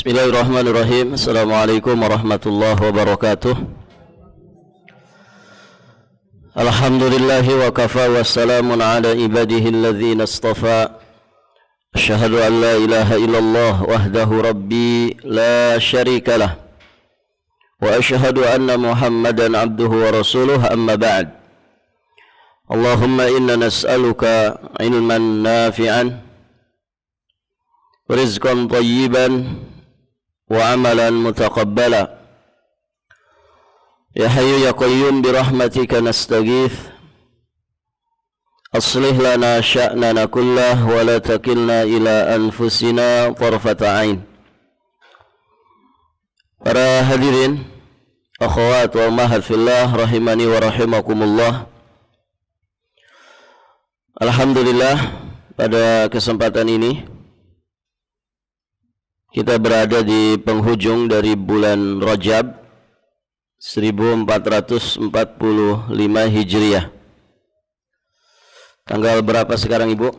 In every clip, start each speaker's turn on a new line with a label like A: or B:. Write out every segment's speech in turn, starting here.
A: Bismillahirrahmanirrahim. Assalamualaikum warahmatullahi wabarakatuh. Alhamdulillahi wa kafa wa salamun ala ibadihi alladhina istafa. Asyhadu an la ilaha illallah wahdahu rabbi la syarika lah. Wa asyhadu anna Muhammadan abduhu wa rasuluh, amma ba'd. Allahumma inna nas'aluka ilman nafi'an, rizqan thayyiban, wa amalan mutaqabbala. Ya hayyu ya qayyum birahmatika nastaghith. Aslih lana sya'nana kullah wa la takilna ila anfusina tarfata ain. Para hadirin, akhwat wa ummahat fillah, rahimani wa rahimakumullah. Alhamdulillah, pada kesempatan ini kita berada di penghujung dari bulan Rajab 1445 Hijriah. Tanggal berapa sekarang, Ibu?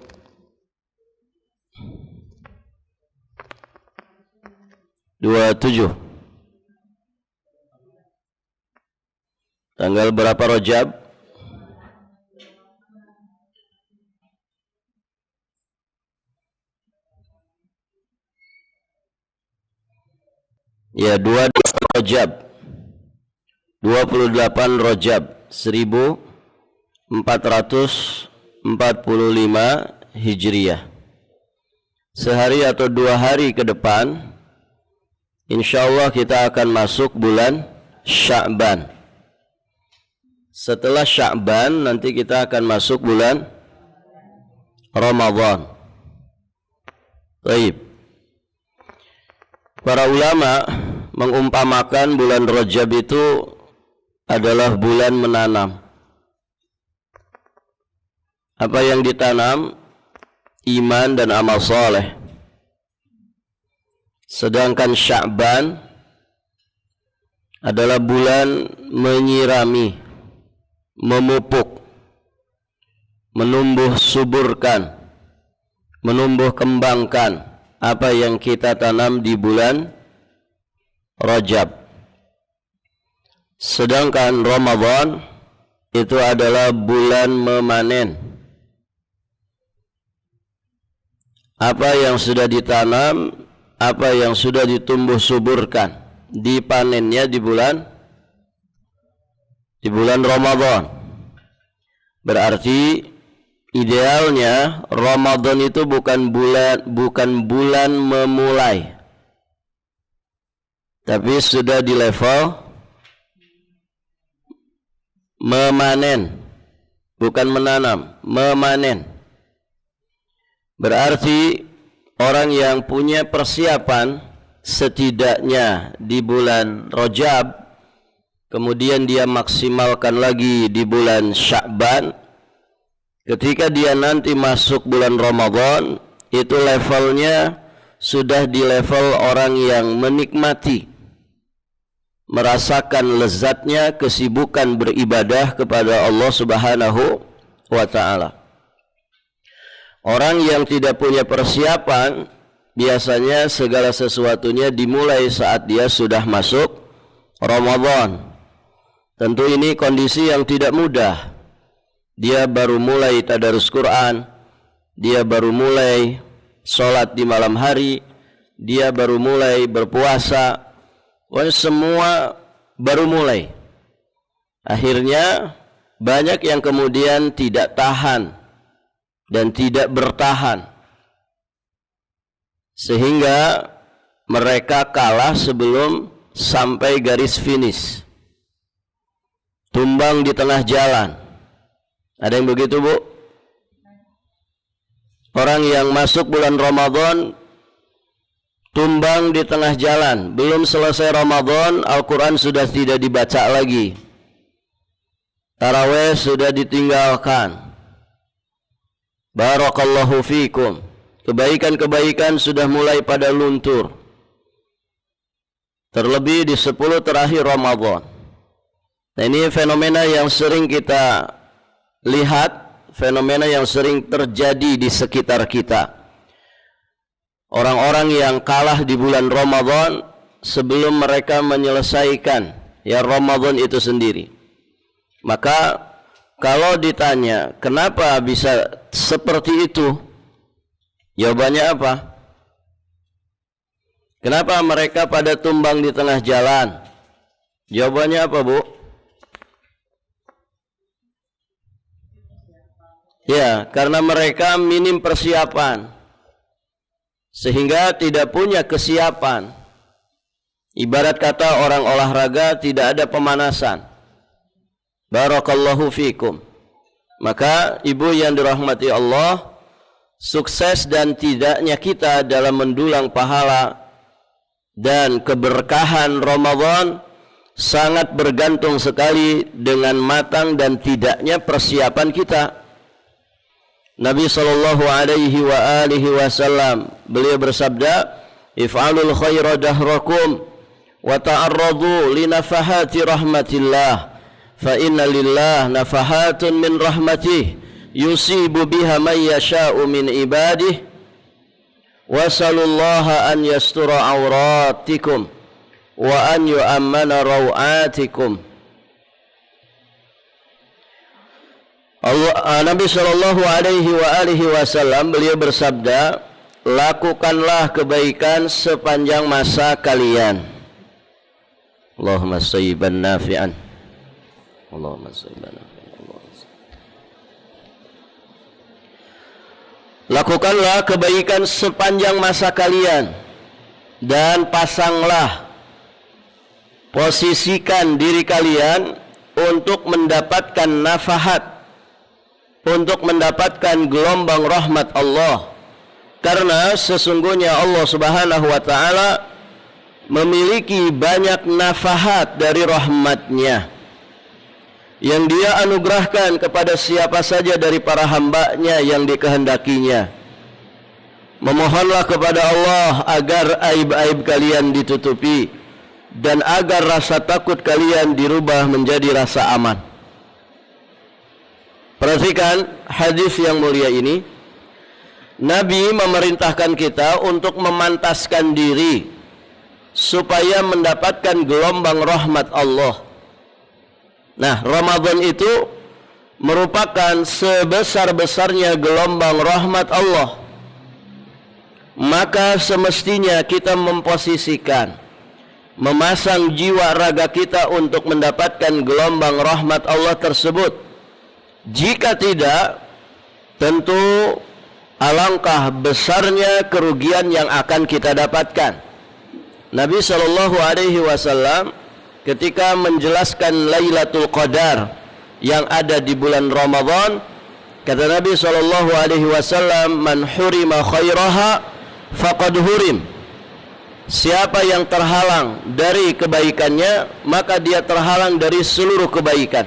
A: Tanggal berapa Rajab? Ya, 28 Rajab 1445 Hijriah. Sehari atau 2 hari ke depan, insyaallah kita akan masuk bulan Sya'ban. Setelah Sya'ban nanti kita akan masuk bulan Ramadan. Baik. Para ulama mengumpamakan bulan Rajab itu adalah bulan menanam. Apa yang ditanam? Iman dan amal soleh. Sedangkan Sya'ban adalah bulan menyirami, memupuk, menumbuh suburkan, menumbuh kembangkan apa yang kita tanam di bulan Rajab. Sedangkan Ramadan itu adalah bulan memanen. Apa yang sudah ditanam, apa yang sudah ditumbuh suburkan, dipanennya di bulan Ramadan. Berarti idealnya Ramadan itu bukan bulan memulai, tapi sudah di level memanen, bukan menanam, memanen. Berarti orang yang punya persiapan setidaknya di bulan Rajab, kemudian dia maksimalkan lagi di bulan Sya'ban, ketika dia nanti masuk bulan Ramadan, itu levelnya sudah di level orang yang menikmati, merasakan lezatnya kesibukan beribadah kepada Allah Subhanahu wa ta'ala. Orang yang tidak punya persiapan, biasanya segala sesuatunya dimulai saat dia sudah masuk Ramadan. Tentu ini kondisi yang tidak mudah. Dia baru mulai tadarus Quran, dia baru mulai sholat di malam hari, dia baru mulai berpuasa, semua baru mulai. Akhirnya banyak yang kemudian tidak tahan dan tidak bertahan, sehingga mereka kalah sebelum sampai garis finish, tumbang di tengah jalan. Ada yang begitu, Bu? Orang yang masuk bulan Ramadan tumbang di tengah jalan, belum selesai Ramadan, Al-Quran sudah tidak dibaca lagi, tarawih sudah ditinggalkan. Barakallahu fikum. Kebaikan-kebaikan sudah mulai pada luntur, terlebih di 10 terakhir Ramadan. Nah, ini fenomena yang sering kita lihat, fenomena yang sering terjadi di sekitar kita. orang-orang yang kalah di bulan Ramadan sebelum mereka menyelesaikan ya Ramadan itu sendiri. Maka kalau ditanya kenapa bisa seperti itu, jawabannya apa? Kenapa mereka pada tumbang di tengah jalan? Jawabannya apa, Bu? Ya, karena mereka minim persiapan, sehingga tidak punya kesiapan. Ibarat kata orang olahraga tidak ada pemanasan. Barakallahu fikum. Maka ibu yang dirahmati Allah, sukses dan tidaknya kita dalam mendulang pahala dan keberkahan Ramadan sangat bergantung sekali dengan matang dan tidaknya persiapan kita. Nabi sallallahu alaihi wa alihi wasallam beliau bersabda, "If'alul khaira dahrakum wa ta'arradu li nafahati rahmatillah, fa inna lillah nafahatun min rahmatih yusibu biha man yasha'u min ibadihi, wa sallallahu an yastura awratikum wa an yu'ammana rawatikum." Nabi sallallahu alaihi wa alihi wasallam beliau bersabda, lakukanlah kebaikan sepanjang masa kalian. Allahumma shayyiban nafi'an. Allahumma shayyiban nafi'an. Lakukanlah kebaikan sepanjang masa kalian dan pasanglah, posisikan diri kalian untuk mendapatkan nafahat, untuk mendapatkan gelombang rahmat Allah. Karena sesungguhnya Allah Subhanahu wa taala memiliki banyak nafahat dari rahmatnya yang Dia anugerahkan kepada siapa saja dari para hamba-Nya yang dikehendakinya. Memohonlah kepada Allah agar aib-aib kalian ditutupi dan agar rasa takut kalian dirubah menjadi rasa aman. Perhatikan hadis yang mulia ini. Nabi memerintahkan kita untuk memantaskan diri supaya mendapatkan gelombang rahmat Allah. Nah, Ramadan itu merupakan sebesar-besarnya gelombang rahmat Allah. Maka semestinya kita memposisikan, memasang jiwa raga kita untuk mendapatkan gelombang rahmat Allah tersebut. Jika tidak, tentu alangkah besarnya kerugian yang akan kita dapatkan. Nabi sallallahu alaihi wasallam ketika menjelaskan Lailatul Qadar yang ada di bulan Ramadan, kata Nabi sallallahu alaihi wasallam, "Man hurima khairaha faqad hurim." Siapa yang terhalang dari kebaikannya, maka dia terhalang dari seluruh kebaikan.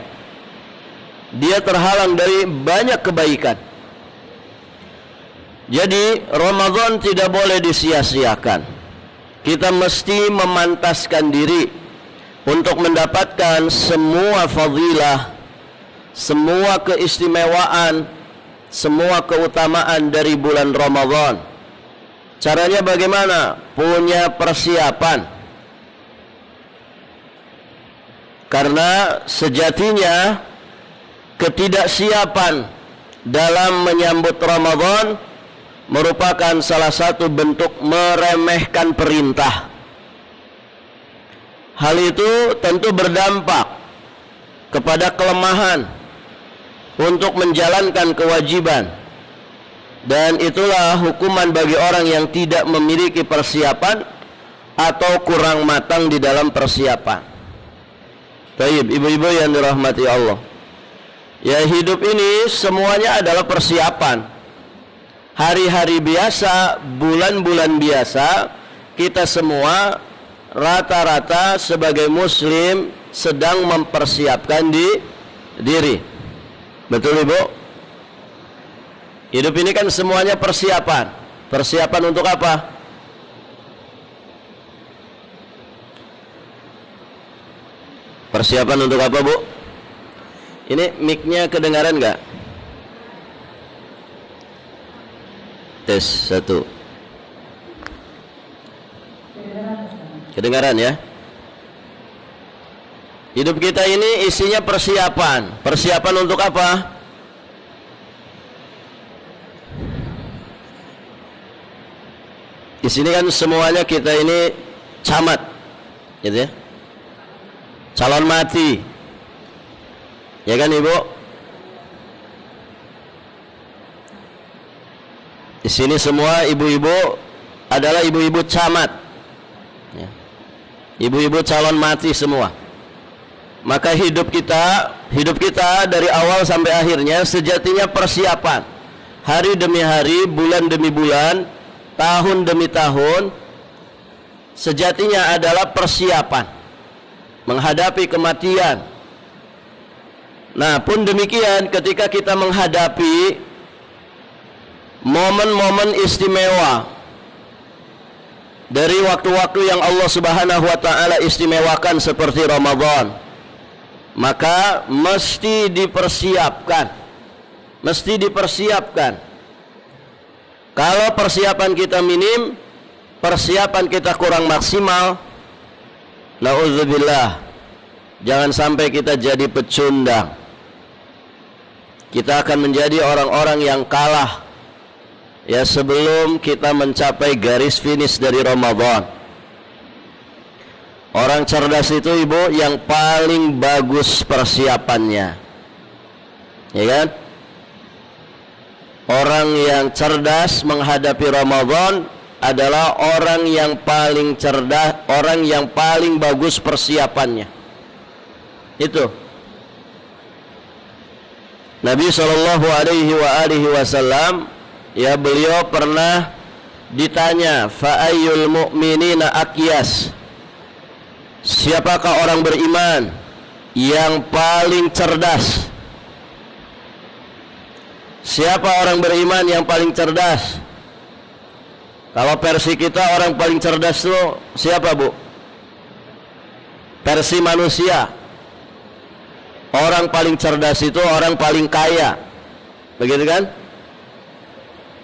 A: Dia terhalang dari banyak kebaikan. Jadi Ramadan tidak boleh disia-siakan. Kita mesti memantaskan diri untuk mendapatkan semua fadilah, semua keistimewaan, semua keutamaan dari bulan Ramadan. Caranya bagaimana? Punya persiapan. Karena sejatinya ketidaksiapan dalam menyambut Ramadan merupakan salah satu bentuk meremehkan perintah. Hal itu tentu berdampak kepada kelemahan untuk menjalankan kewajiban, dan itulah hukuman bagi orang yang tidak memiliki persiapan atau kurang matang di dalam persiapan. Baik, ibu-ibu yang dirahmati Allah, ya, hidup ini semuanya adalah persiapan. Hari-hari biasa, bulan-bulan biasa, kita semua rata-rata sebagai muslim sedang mempersiapkan diri. Betul, Ibu? Hidup ini kan semuanya persiapan. Persiapan untuk apa? Persiapan untuk apa, Bu? Ini mic-nya kedengaran nggak? Tes 1. Kedengaran ya? Hidup kita ini isinya persiapan. Persiapan untuk apa? Di sini kan semuanya kita ini camat, gitu ya? Calon mati, ya kan Ibu? Di sini semua ibu-ibu adalah ibu-ibu camat, ya. Ibu-ibu calon mati semua. Maka hidup kita dari awal sampai akhirnya sejatinya persiapan. Hari demi hari, bulan demi bulan, tahun demi tahun, sejatinya adalah persiapan menghadapi kematian. Nah, pun demikian ketika kita menghadapi momen-momen istimewa dari waktu-waktu yang Allah Subhanahu wa taala istimewakan seperti Ramadan, maka mesti dipersiapkan. Mesti dipersiapkan. Kalau persiapan kita minim, persiapan kita kurang maksimal, na'udzubillah, jangan sampai kita jadi pecundang. Kita akan menjadi orang-orang yang kalah ya sebelum kita mencapai garis finish dari Ramadan. Orang cerdas itu Ibu yang paling bagus persiapannya, ya kan? Orang yang cerdas menghadapi Ramadan adalah orang yang paling cerdas, orang yang paling bagus persiapannya. Itu Nabi SAW, ya, beliau pernah ditanya, fa ayyul mu'minina akyas, siapakah orang beriman yang paling cerdas? Siapa orang beriman yang paling cerdas? Kalau versi kita orang paling cerdas itu siapa, Bu? Versi manusia. Orang paling cerdas itu orang paling kaya. Begitu kan?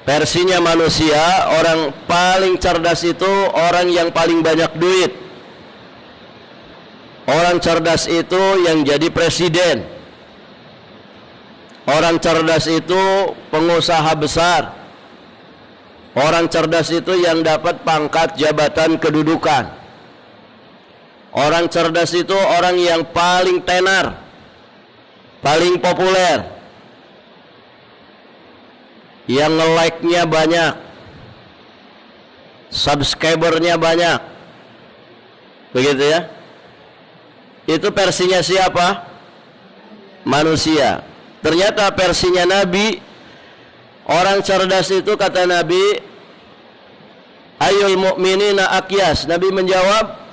A: Versinya manusia, orang paling cerdas itu orang yang paling banyak duit. Orang cerdas itu yang jadi presiden. Orang cerdas itu pengusaha besar. Orang cerdas itu yang dapat pangkat jabatan kedudukan. Orang cerdas itu orang yang paling tenar, paling populer, yang nge-like-nya banyak, subscribernya banyak. Begitu ya? Itu versinya siapa? Manusia. Ternyata versinya Nabi, orang cerdas itu kata Nabi, ayyul mu'minina akyas. Nabi menjawab,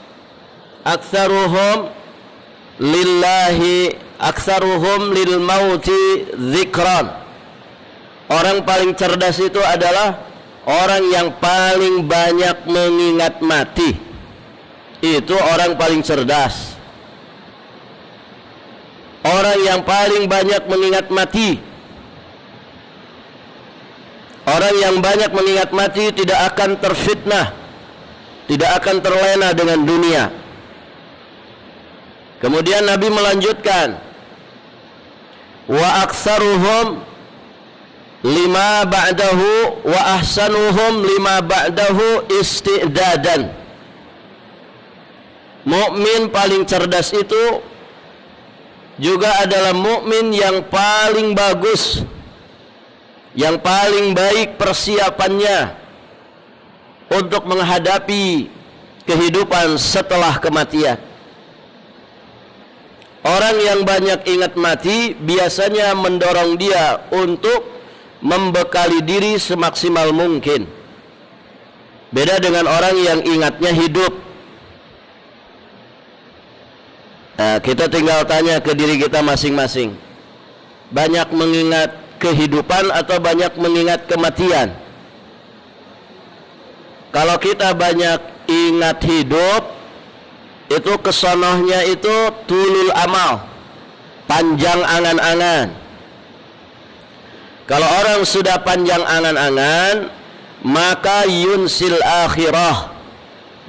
A: aktsaruhum lillahi, aktsaruhum lil mauti dzikran. Orang paling cerdas itu adalah orang yang paling banyak mengingat mati. Itu orang paling cerdas. Orang yang paling banyak mengingat mati. Orang yang banyak mengingat mati tidak akan terfitnah, tidak akan terlena dengan dunia. Kemudian Nabi melanjutkan, wa aktsaruhum lima ba'dahu wa ahsanuhum lima ba'dahu isti'dadan. Mukmin paling cerdas itu juga adalah mukmin yang paling bagus, yang paling baik persiapannya untuk menghadapi kehidupan setelah kematian. Orang yang banyak ingat mati biasanya mendorong dia untuk membekali diri semaksimal mungkin. Beda dengan orang yang ingatnya hidup. Nah, kita tinggal tanya ke diri kita masing-masing. Banyak mengingat kehidupan atau banyak mengingat kematian? Kalau kita banyak ingat hidup, itu kesonohnya itu tulul amal, panjang angan-angan. Kalau orang sudah panjang angan-angan, maka yunsil akhirah,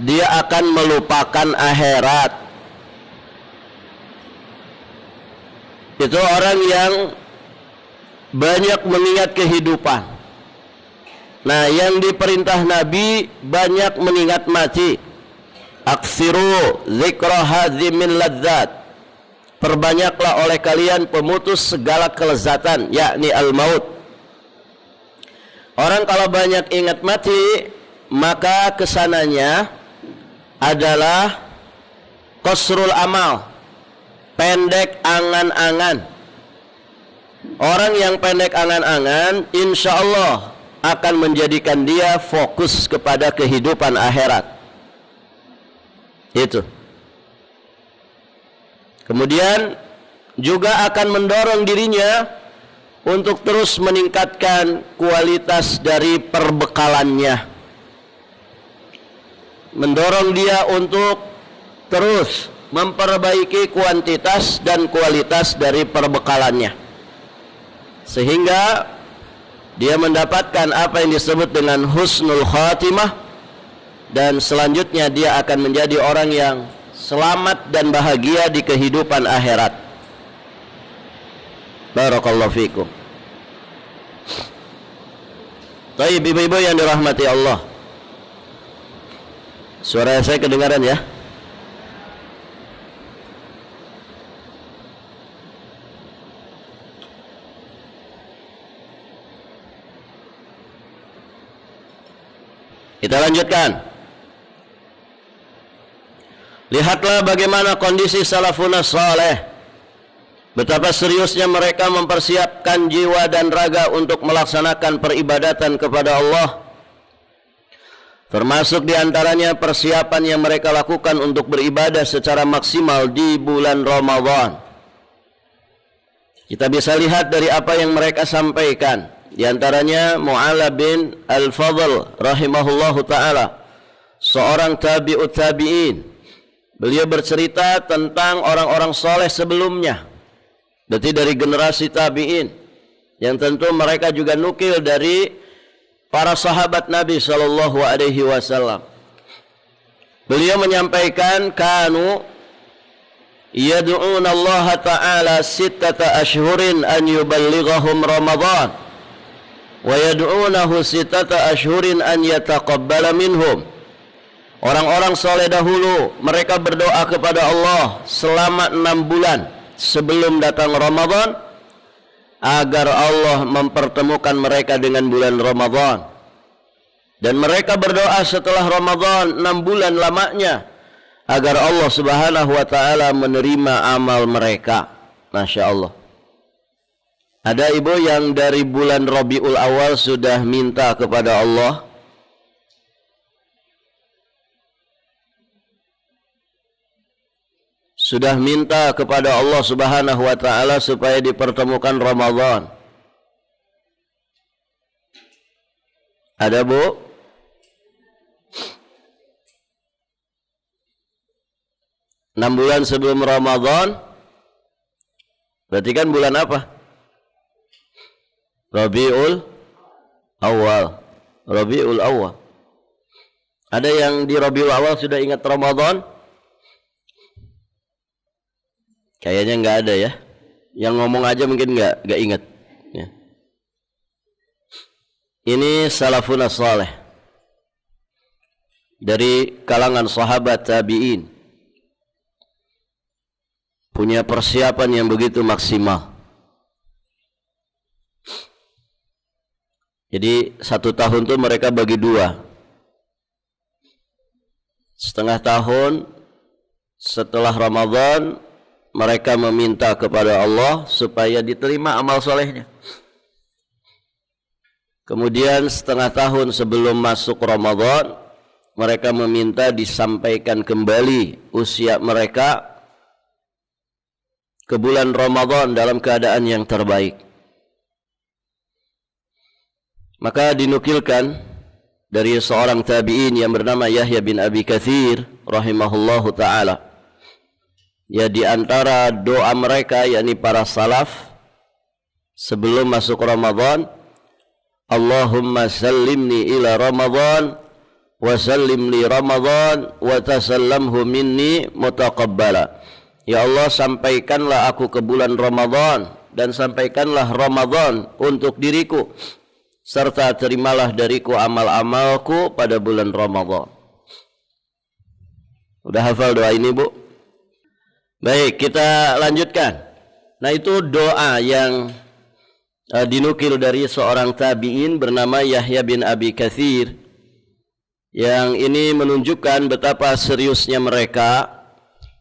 A: dia akan melupakan akhirat. Itu orang yang banyak mengingat kehidupan. Nah, yang diperintah Nabi banyak mengingat mati. Aksiru zikra hadzimin ladzat. Perbanyaklah oleh kalian pemutus segala kelezatan, yakni al-maut. Orang kalau banyak ingat mati, maka kesananya adalah qasrul amal, pendek angan-angan. Orang yang pendek angan-angan, insya Allah akan menjadikan dia fokus kepada kehidupan akhirat. Itu. Kemudian juga akan mendorong dirinya untuk terus meningkatkan kualitas dari perbekalannya. Mendorong dia untuk terus memperbaiki kuantitas dan kualitas dari perbekalannya, sehingga dia mendapatkan apa yang disebut dengan husnul khatimah, dan selanjutnya dia akan menjadi orang yang selamat dan bahagia di kehidupan akhirat. Barakallahu fikum. Baik, ibu-ibu yang dirahmati Allah, suara saya kedengaran ya? Kita lanjutkan. Lihatlah bagaimana kondisi salafun saleh, betapa seriusnya mereka mempersiapkan jiwa dan raga untuk melaksanakan peribadatan kepada Allah. Termasuk diantaranya persiapan yang mereka lakukan untuk beribadah secara maksimal di bulan Ramadan. Kita bisa lihat dari apa yang mereka sampaikan. Di antaranya Mu'ala bin Al-Fadl rahimahullahu ta'ala, seorang tabi'ut tabi'in. Beliau bercerita tentang orang-orang soleh sebelumnya, berarti dari generasi tabi'in, yang tentu mereka juga nukil dari para sahabat Nabi sallallahu alaihi wasallam. Beliau menyampaikan, kanu yad'una Allah ta'ala sittata ashhurin an yuballighahum Ramadan wa yad'unahu sittata ashhurin an yataqabbala minhum. Orang-orang soleh dahulu mereka berdoa kepada Allah selama 6 bulan sebelum datang Ramadan, agar Allah mempertemukan mereka dengan bulan Ramadan. Dan mereka berdoa setelah Ramadan 6 bulan lamanya, agar Allah subhanahu wa ta'ala menerima amal mereka. Masya Allah. Ada ibu yang dari bulan Rabiul Awal sudah minta kepada Allah, sudah minta kepada Allah subhanahu wa ta'ala supaya dipertemukan Ramadan. Ada bu? Enam bulan sebelum Ramadan, berarti kan bulan apa? Rabiul Awal. Rabiul Awal. Ada yang di Rabiul Awal sudah ingat Ramadan? Kayaknya nggak ada ya. Yang ngomong aja mungkin nggak ingat. Ya. Ini salafun saleh dari kalangan sahabat tabi'in, punya persiapan yang begitu maksimal. Jadi 1 tahun itu mereka bagi 2. Setengah tahun setelah Ramadan mereka meminta kepada Allah supaya diterima amal solehnya. Kemudian setengah tahun sebelum masuk Ramadan, mereka meminta disampaikan kembali usia mereka ke bulan Ramadan dalam keadaan yang terbaik. Maka dinukilkan dari seorang tabi'in yang bernama Yahya bin Abi Katsir rahimahullahu ta'ala, ya, di antara doa mereka yakni para salaf sebelum masuk Ramadan, Allahumma sallimni ila Ramadan wa sallim li Ramadan wa tasallamhu minni mutaqabbala. Ya Allah, sampaikanlah aku ke bulan Ramadan dan sampaikanlah Ramadan untuk diriku, serta terimalah dariku amal-amalku pada bulan Ramadan. Udah hafal doa ini, Bu? Baik, kita lanjutkan. Nah, itu doa yang dinukil dari seorang tabi'in bernama Yahya bin Abi Katsir, yang ini menunjukkan betapa seriusnya mereka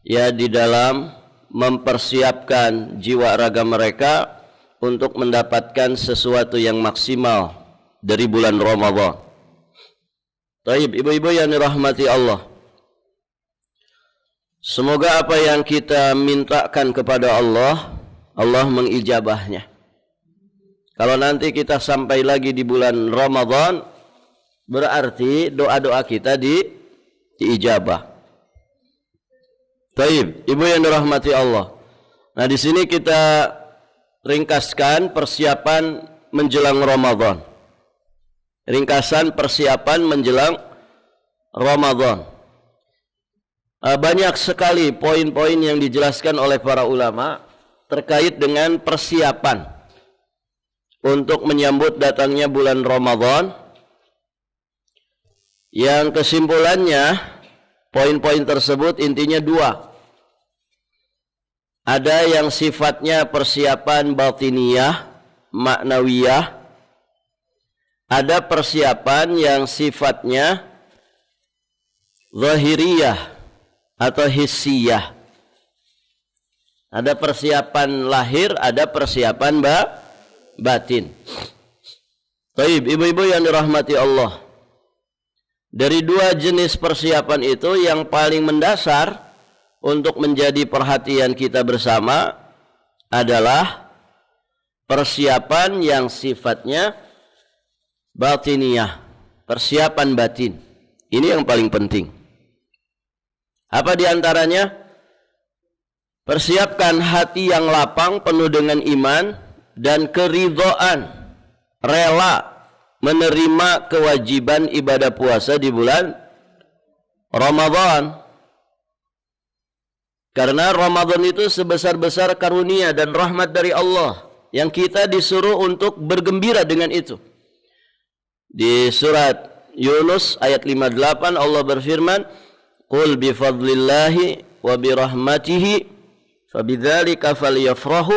A: ya di dalam mempersiapkan jiwa raga mereka untuk mendapatkan sesuatu yang maksimal dari bulan Ramadan. Taib, ibu-ibu yang dirahmati Allah, semoga apa yang kita mintakan kepada Allah, Allah mengijabahnya. Kalau nanti kita sampai lagi di bulan Ramadan, berarti doa-doa kita diijabah. Taib, ibu yang dirahmati Allah. Nah, di sini kita ringkaskan persiapan menjelang Ramadan. Ringkasan persiapan menjelang Ramadan. Banyak sekali poin-poin yang dijelaskan oleh para ulama terkait dengan persiapan untuk menyambut datangnya bulan Ramadan. Yang kesimpulannya, poin-poin tersebut intinya dua. Ada yang sifatnya persiapan batiniyah, maknawiyah. Ada persiapan yang sifatnya zahiriyah atau hissiyah. Ada persiapan lahir, ada persiapan batin. Taib, ibu-ibu yang dirahmati Allah. Dari dua jenis persiapan itu, yang paling mendasar untuk menjadi perhatian kita bersama adalah persiapan yang sifatnya batiniyah, persiapan batin. Ini yang paling penting. Apa diantaranya? Persiapkan hati yang lapang penuh dengan iman dan keridhaan, rela menerima kewajiban ibadah puasa di bulan Ramadan. Karena Ramadan itu sebesar-besar karunia dan rahmat dari Allah, yang kita disuruh untuk bergembira dengan itu. Di surat Yunus ayat 58 Allah berfirman, "Qul bi fadlillahi wa bi rahmatihi fabidzalika falyafrahu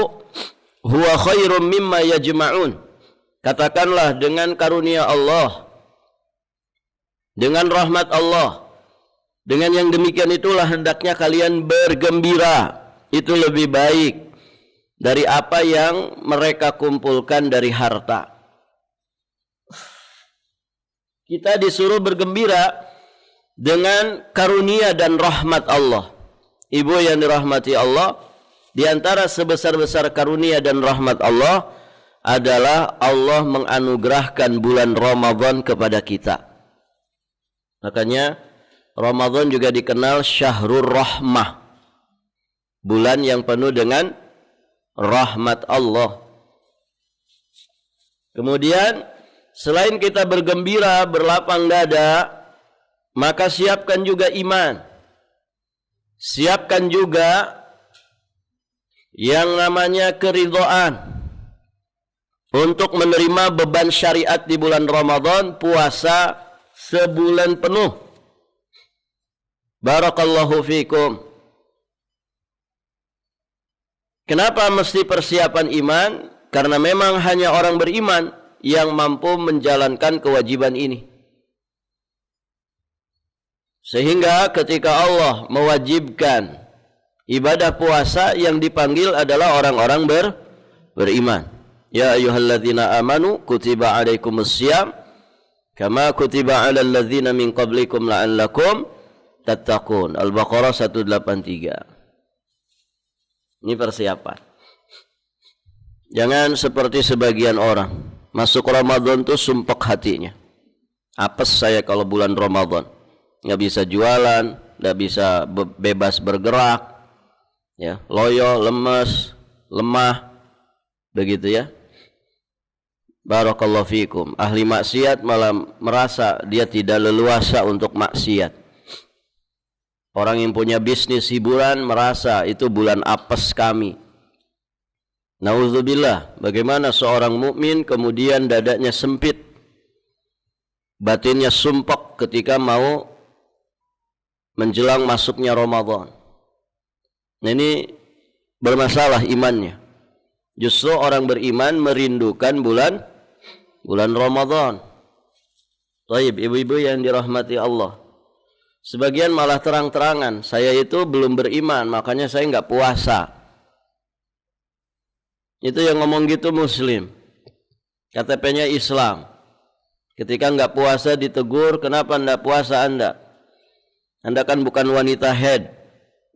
A: huwa khairum mimma yajma'un." Katakanlah, dengan karunia Allah, dengan rahmat Allah, dengan yang demikian itulah hendaknya kalian bergembira. Itu lebih baik dari apa yang mereka kumpulkan dari harta. Kita disuruh bergembira dengan karunia dan rahmat Allah. Ibu yang dirahmati Allah, di antara sebesar-besar karunia dan rahmat Allah adalah Allah menganugerahkan bulan Ramadan kepada kita. Makanya Ramadan juga dikenal Syahrul Rahmah, bulan yang penuh dengan rahmat Allah. Kemudian selain kita bergembira, berlapang dada, maka siapkan juga iman. Siapkan juga yang namanya keridhaan untuk menerima beban syariat di bulan Ramadan, puasa sebulan penuh. Barakallahu fikum. Kenapa mesti persiapan iman? Karena memang hanya orang beriman yang mampu menjalankan kewajiban ini. Sehingga ketika Allah mewajibkan ibadah puasa, yang dipanggil adalah orang-orang beriman. Ya ayyuhalladzina amanu kutiba alaikumus syiyam kama kutiba alal ladzina min qablikum la'allakum tattaqun. Al-Baqarah 183. Ini persiapan. Jangan seperti sebagian orang masuk Ramadan tuh sumpek hatinya. Apes saya kalau bulan Ramadan, nggak bisa jualan, nggak bisa bebas bergerak, ya, loyo, lemes, lemah, begitu ya. Barakallahu fikum. Ahli maksiat malah merasa dia tidak leluasa untuk maksiat. Orang yang punya bisnis hiburan merasa itu bulan apes kami. Nauzubillah, bagaimana seorang mukmin kemudian dadanya sempit, batinnya sumpek ketika mau menjelang masuknya Ramadan. Nah, ini bermasalah imannya. Justru orang beriman merindukan bulan Ramadan. Baik, ibu-ibu yang dirahmati Allah. Sebagian malah terang-terangan, saya itu belum beriman, makanya saya enggak puasa. Itu yang ngomong gitu Muslim. KTP-nya Islam. Ketika enggak puasa ditegur, kenapa enggak puasa Anda? Anda kan bukan wanita haid,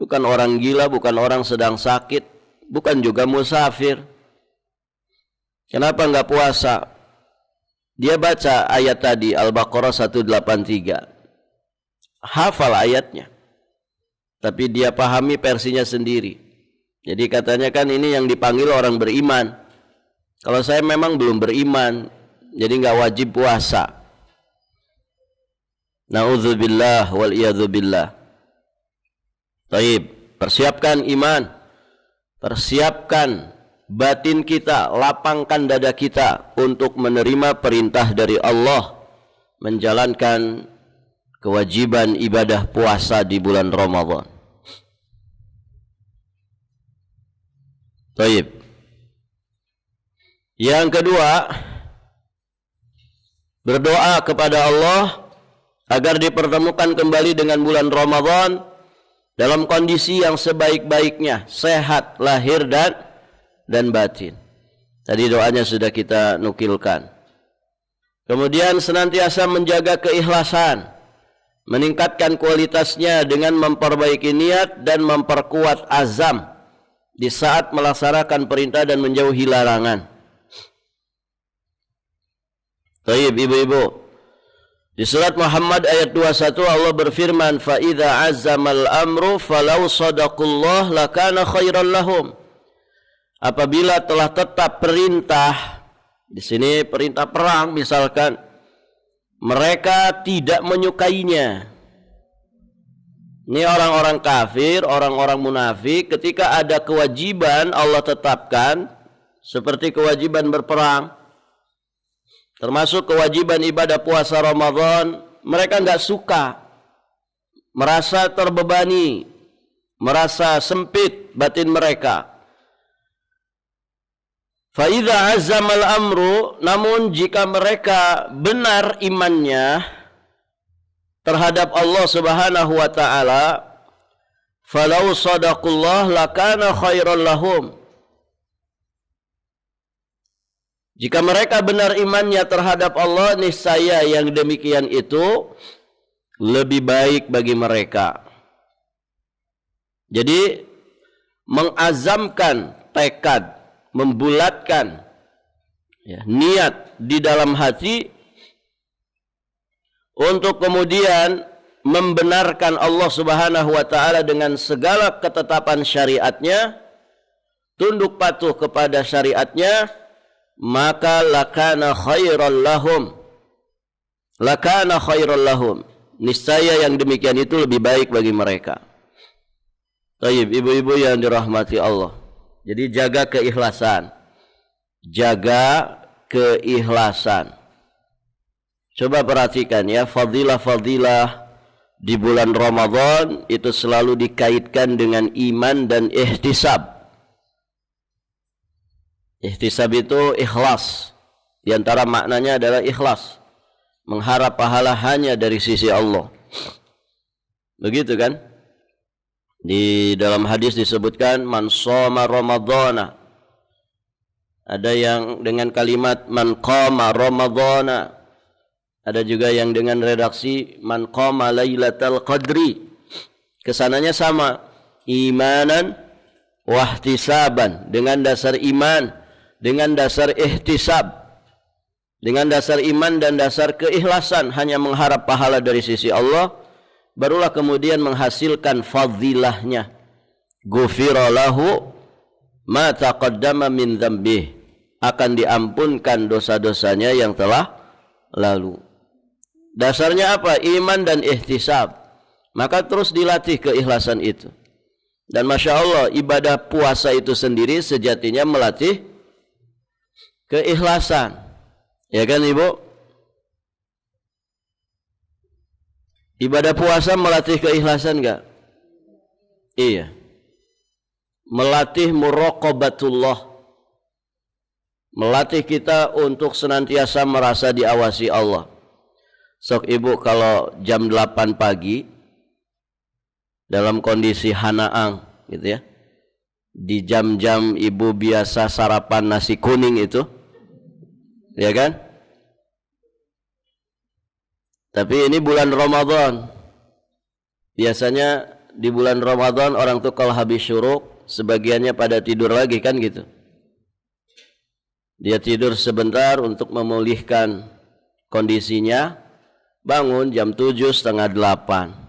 A: bukan orang gila, bukan orang sedang sakit, bukan juga musafir. Kenapa enggak puasa? Dia baca ayat tadi Al-Baqarah 183. Hafal ayatnya, tapi dia pahami versinya sendiri. Jadi katanya kan ini yang dipanggil orang beriman. Kalau saya memang belum beriman, jadi nggak wajib puasa. Nauzubillah wal iyadzubillah. Taib, persiapkan iman, persiapkan batin kita, lapangkan dada kita untuk menerima perintah dari Allah, menjalankan kewajiban ibadah puasa di bulan Ramadan. Baik. Yang kedua, berdoa kepada Allah agar dipertemukan kembali dengan bulan Ramadan dalam kondisi yang sebaik-baiknya, sehat lahir dan batin. Tadi doanya sudah kita nukilkan. Kemudian senantiasa menjaga keikhlasan, meningkatkan kualitasnya dengan memperbaiki niat dan memperkuat azam di saat melaksanakan perintah dan menjauhi larangan. Baik, ibu-ibu. Di surat Muhammad ayat 21 Allah berfirman, "Fa idza azzamal amru falau sadaqullah lakana khairan lahum." Apabila telah tetap perintah, di sini perintah perang misalkan, mereka tidak menyukainya. Ini orang-orang kafir, orang-orang munafik, ketika ada kewajiban Allah tetapkan, seperti kewajiban berperang, termasuk kewajiban ibadah puasa Ramadan, mereka enggak suka, merasa terbebani, merasa sempit batin mereka. Fa idza azzamal amru, namun jika mereka benar imannya terhadap Allah Subhanahu wa taala, falau sadaqullah lakana khairan lahum. Jika mereka benar imannya terhadap Allah, niscaya yang demikian itu lebih baik bagi mereka. Jadi mengazamkan tekad, membulatkan niat di dalam hati untuk kemudian membenarkan Allah Subhanahu wa taala dengan segala ketetapan syariatnya, tunduk patuh kepada syariatnya, maka lakana khairan lahum. Lakana khairan lahum. Niscaya yang demikian itu lebih baik bagi mereka. Baik, ibu-ibu yang dirahmati Allah. Jadi jaga keikhlasan. Jaga keikhlasan. Coba perhatikan ya, fadilah-fadilah di bulan Ramadan itu selalu dikaitkan dengan iman dan ihtisab. Ihtisab itu ikhlas. Di antara maknanya adalah ikhlas, mengharap pahala hanya dari sisi Allah. Begitu kan? Di dalam hadis disebutkan man shoma ramadhana. Ada yang dengan kalimat man qama ramadhana. Ada juga yang dengan redaksi man qama lailatal qadri. Kesananya sama, imanan wahtisaban, dengan dasar iman, dengan dasar ihtisab, dengan dasar iman dan dasar keikhlasan, hanya mengharap pahala dari sisi Allah, barulah kemudian menghasilkan fadilahnya. Ghufira lahu ma taqaddama min dzambih. akan diampunkan dosa-dosanya yang telah lalu. Dasarnya apa? Iman dan ihtisab. Maka terus dilatih keikhlasan itu. Dan Masya Allah, ibadah puasa itu sendiri sejatinya melatih keikhlasan. Ya kan Ibu? Ibadah puasa melatih keikhlasan enggak? Iya. Melatih muraqabatullah. Melatih kita untuk senantiasa merasa diawasi Allah. Sok Ibu kalau jam 8 pagi dalam kondisi hanaang gitu ya, di jam-jam Ibu biasa sarapan nasi kuning itu, ya kan? Tapi ini bulan Ramadan. Biasanya di bulan Ramadan orang tuh kalau habis syuruk sebagiannya pada tidur lagi kan gitu. Dia tidur sebentar untuk memulihkan kondisinya, bangun jam 7, setengah 8.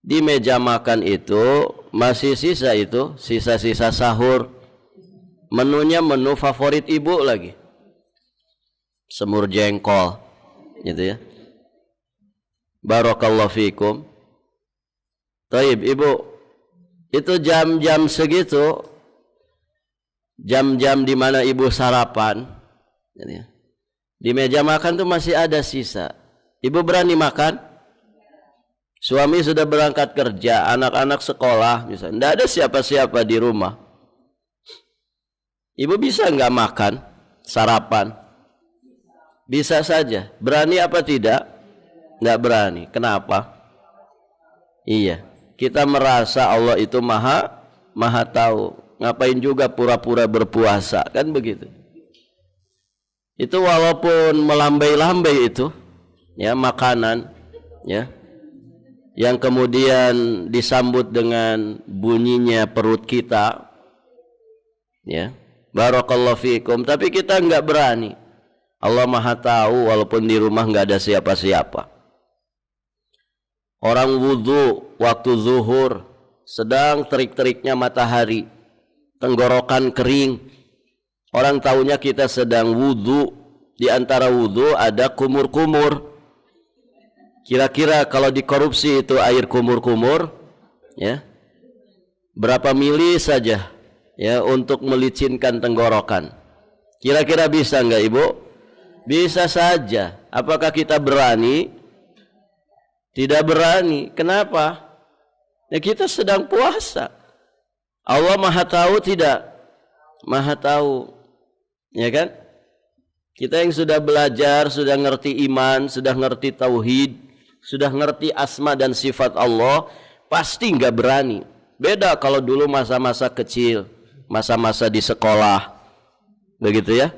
A: Di meja makan itu masih sisa-sisa sahur. Menunya menu favorit Ibu lagi. Semur jengkol, gitu ya. Barakallahu fikum. Taib Ibu, itu jam-jam segitu, jam-jam di mana Ibu sarapan, gitu ya. Di meja makan tuh masih ada sisa. Ibu berani makan? Suami sudah berangkat kerja, anak-anak sekolah, misalnya, tidak ada siapa-siapa di rumah. Ibu bisa nggak makan, sarapan? Bisa saja. Berani apa tidak? Nggak berani. Kenapa? Iya, kita merasa Allah itu maha tahu. Ngapain juga pura-pura berpuasa, kan begitu? Itu walaupun melambai-lambai itu, ya makanan, ya. Yang kemudian disambut dengan bunyinya perut kita, ya, barakallahu fiikum, tapi kita enggak berani. Allah maha tahu walaupun di rumah enggak ada siapa-siapa. Orang wudu waktu zuhur, sedang terik-teriknya matahari, tenggorokan kering, orang tahunya kita sedang wudu. Di antara wudu ada kumur-kumur. Kira-kira kalau dikorupsi itu air kumur-kumur, ya, berapa mili saja, ya, untuk melicinkan tenggorokan. Kira-kira bisa enggak Ibu? Bisa saja. Apakah kita berani? Tidak berani. Kenapa? Ya kita sedang puasa. Allah maha tahu tidak? Maha tahu. Ya kan? Kita yang sudah belajar, sudah ngerti iman, sudah ngerti tauhid, sudah ngerti asma dan sifat Allah, pasti nggak berani. Beda kalau dulu masa-masa kecil, masa-masa di sekolah, begitu ya.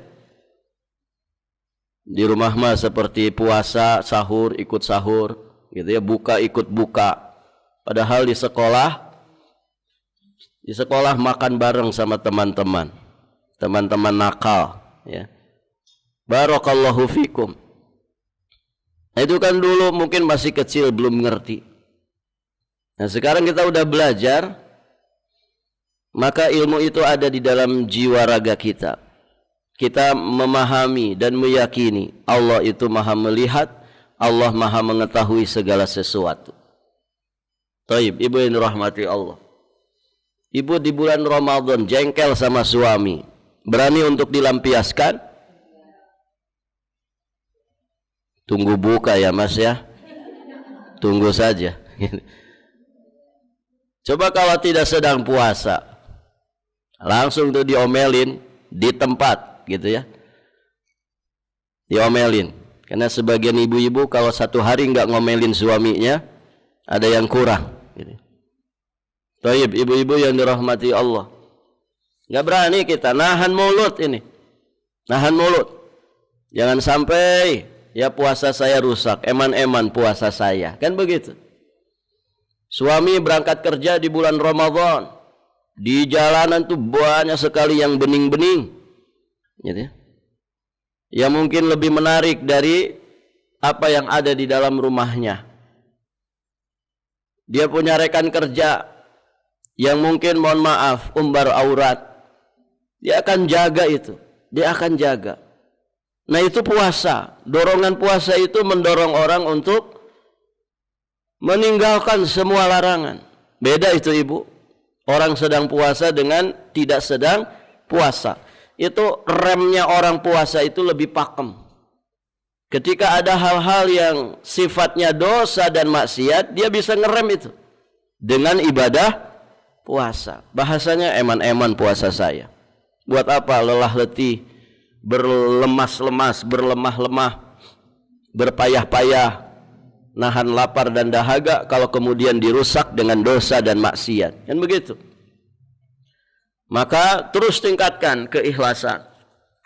A: Di rumah mah seperti puasa, sahur, ikut sahur, gitu ya, buka ikut buka. Padahal di sekolah makan bareng sama teman-teman nakal, ya. Barakallahu fikum. Itu kan dulu mungkin masih kecil, belum ngerti. Nah sekarang kita udah belajar, maka ilmu itu ada di dalam jiwa raga kita. Kita memahami dan meyakini Allah itu maha melihat, Allah maha mengetahui segala sesuatu. Taib, Ibu yang dirahmati Allah. Ibu di bulan Ramadan jengkel sama suami, berani untuk dilampiaskan? Tunggu buka ya Mas ya. Tunggu saja. Coba kalau tidak sedang puasa, langsung tuh diomelin di tempat gitu ya. Diomelin. Karena sebagian ibu-ibu kalau satu hari nggak ngomelin suaminya, ada yang kurang gitu. Taib, ibu-ibu yang dirahmati Allah. Nggak berani kita nahan mulut ini. Nahan mulut. Jangan sampai ya puasa saya rusak, eman-eman puasa saya, kan begitu. Suami berangkat kerja di bulan Ramadan, di jalanan tuh banyak sekali yang bening-bening, gitu ya. Yang mungkin lebih menarik dari apa yang ada di dalam rumahnya. Dia punya rekan kerja yang mungkin mohon maaf umbar aurat, dia akan jaga itu. dia akan jaga. Nah itu puasa. Dorongan puasa itu mendorong orang untuk meninggalkan semua larangan. Beda itu ibu. Orang sedang puasa dengan tidak sedang puasa. Itu remnya orang puasa itu lebih pakem. Ketika ada hal-hal yang sifatnya dosa dan maksiat, dia bisa ngerem itu dengan ibadah puasa. Bahasanya eman-eman puasa saya. Buat apa lelah letih, berlemas-lemas, berlemah-lemah, berpayah-payah, nahan lapar dan dahaga kalau kemudian dirusak dengan dosa dan maksiat. Kan begitu. Maka terus tingkatkan keikhlasan.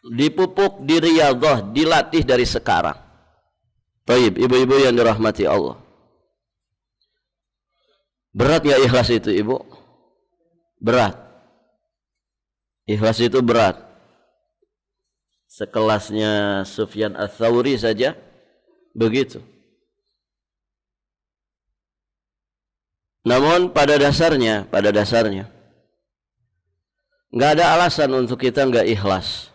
A: Dipupuk, diriyadhah, dilatih dari sekarang. Baik, ibu-ibu yang dirahmati Allah. Berat gak ikhlas itu ibu? Berat. Ikhlas itu berat. Sekelasnya Sufyan Ats-Tsauri saja begitu. Namun pada dasarnya nggak ada alasan untuk kita nggak ikhlas.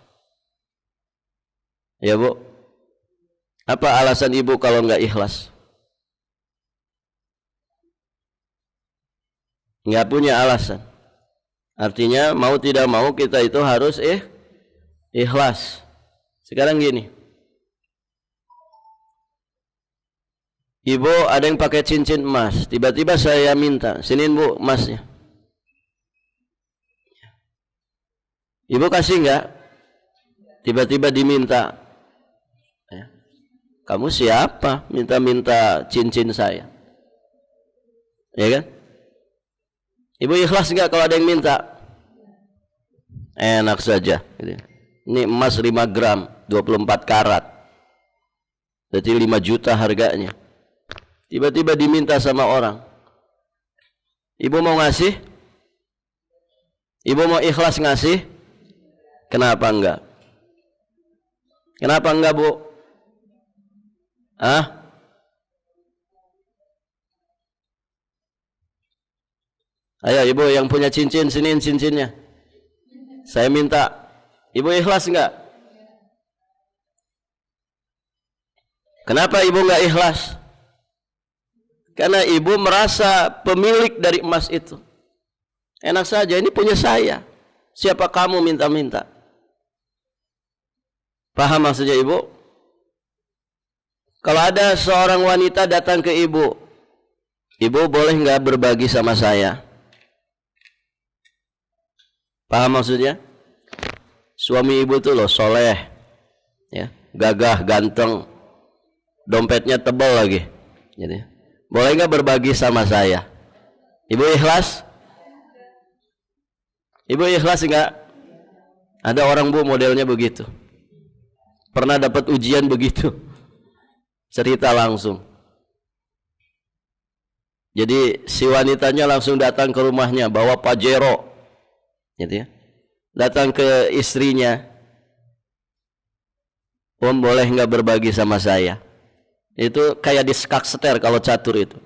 A: Ya bu, apa alasan ibu kalau nggak ikhlas? Nggak punya alasan. Artinya mau tidak mau kita itu harus ikhlas. Sekarang gini, ibu ada yang pakai cincin emas, tiba-tiba saya minta, siniin bu emasnya. Ibu kasih nggak? Tiba-tiba diminta. Kamu siapa minta-minta cincin saya? Ya kan? Ibu ikhlas nggak kalau ada yang minta? Enak saja. Ini emas 5 gram, 24 karat. Jadi 5 juta harganya. Tiba-tiba diminta sama orang. Ibu mau ngasih? Ibu mau ikhlas ngasih? Kenapa enggak? Kenapa enggak bu? Ayo ibu yang punya cincin, siniin cincinnya. Saya minta. Ibu ikhlas enggak? Kenapa ibu enggak ikhlas? Karena ibu merasa pemilik dari emas itu. Enak saja, ini punya saya. Siapa kamu minta-minta? Paham maksudnya ibu? Kalau ada seorang wanita datang ke ibu, ibu boleh nggak berbagi sama saya? Paham maksudnya? Suami ibu tuh loh soleh, ya, gagah, ganteng, dompetnya tebal lagi. Jadi, boleh nggak berbagi sama saya? Ibu ikhlas? Ibu ikhlas nggak? Ada orang bu modelnya begitu. Pernah dapat ujian begitu. Cerita langsung. Jadi si wanitanya langsung datang ke rumahnya bawa Pajero, gitu ya. Datang ke istrinya, Om boleh nggak berbagi sama saya? Itu kayak diskak seter kalau catur itu.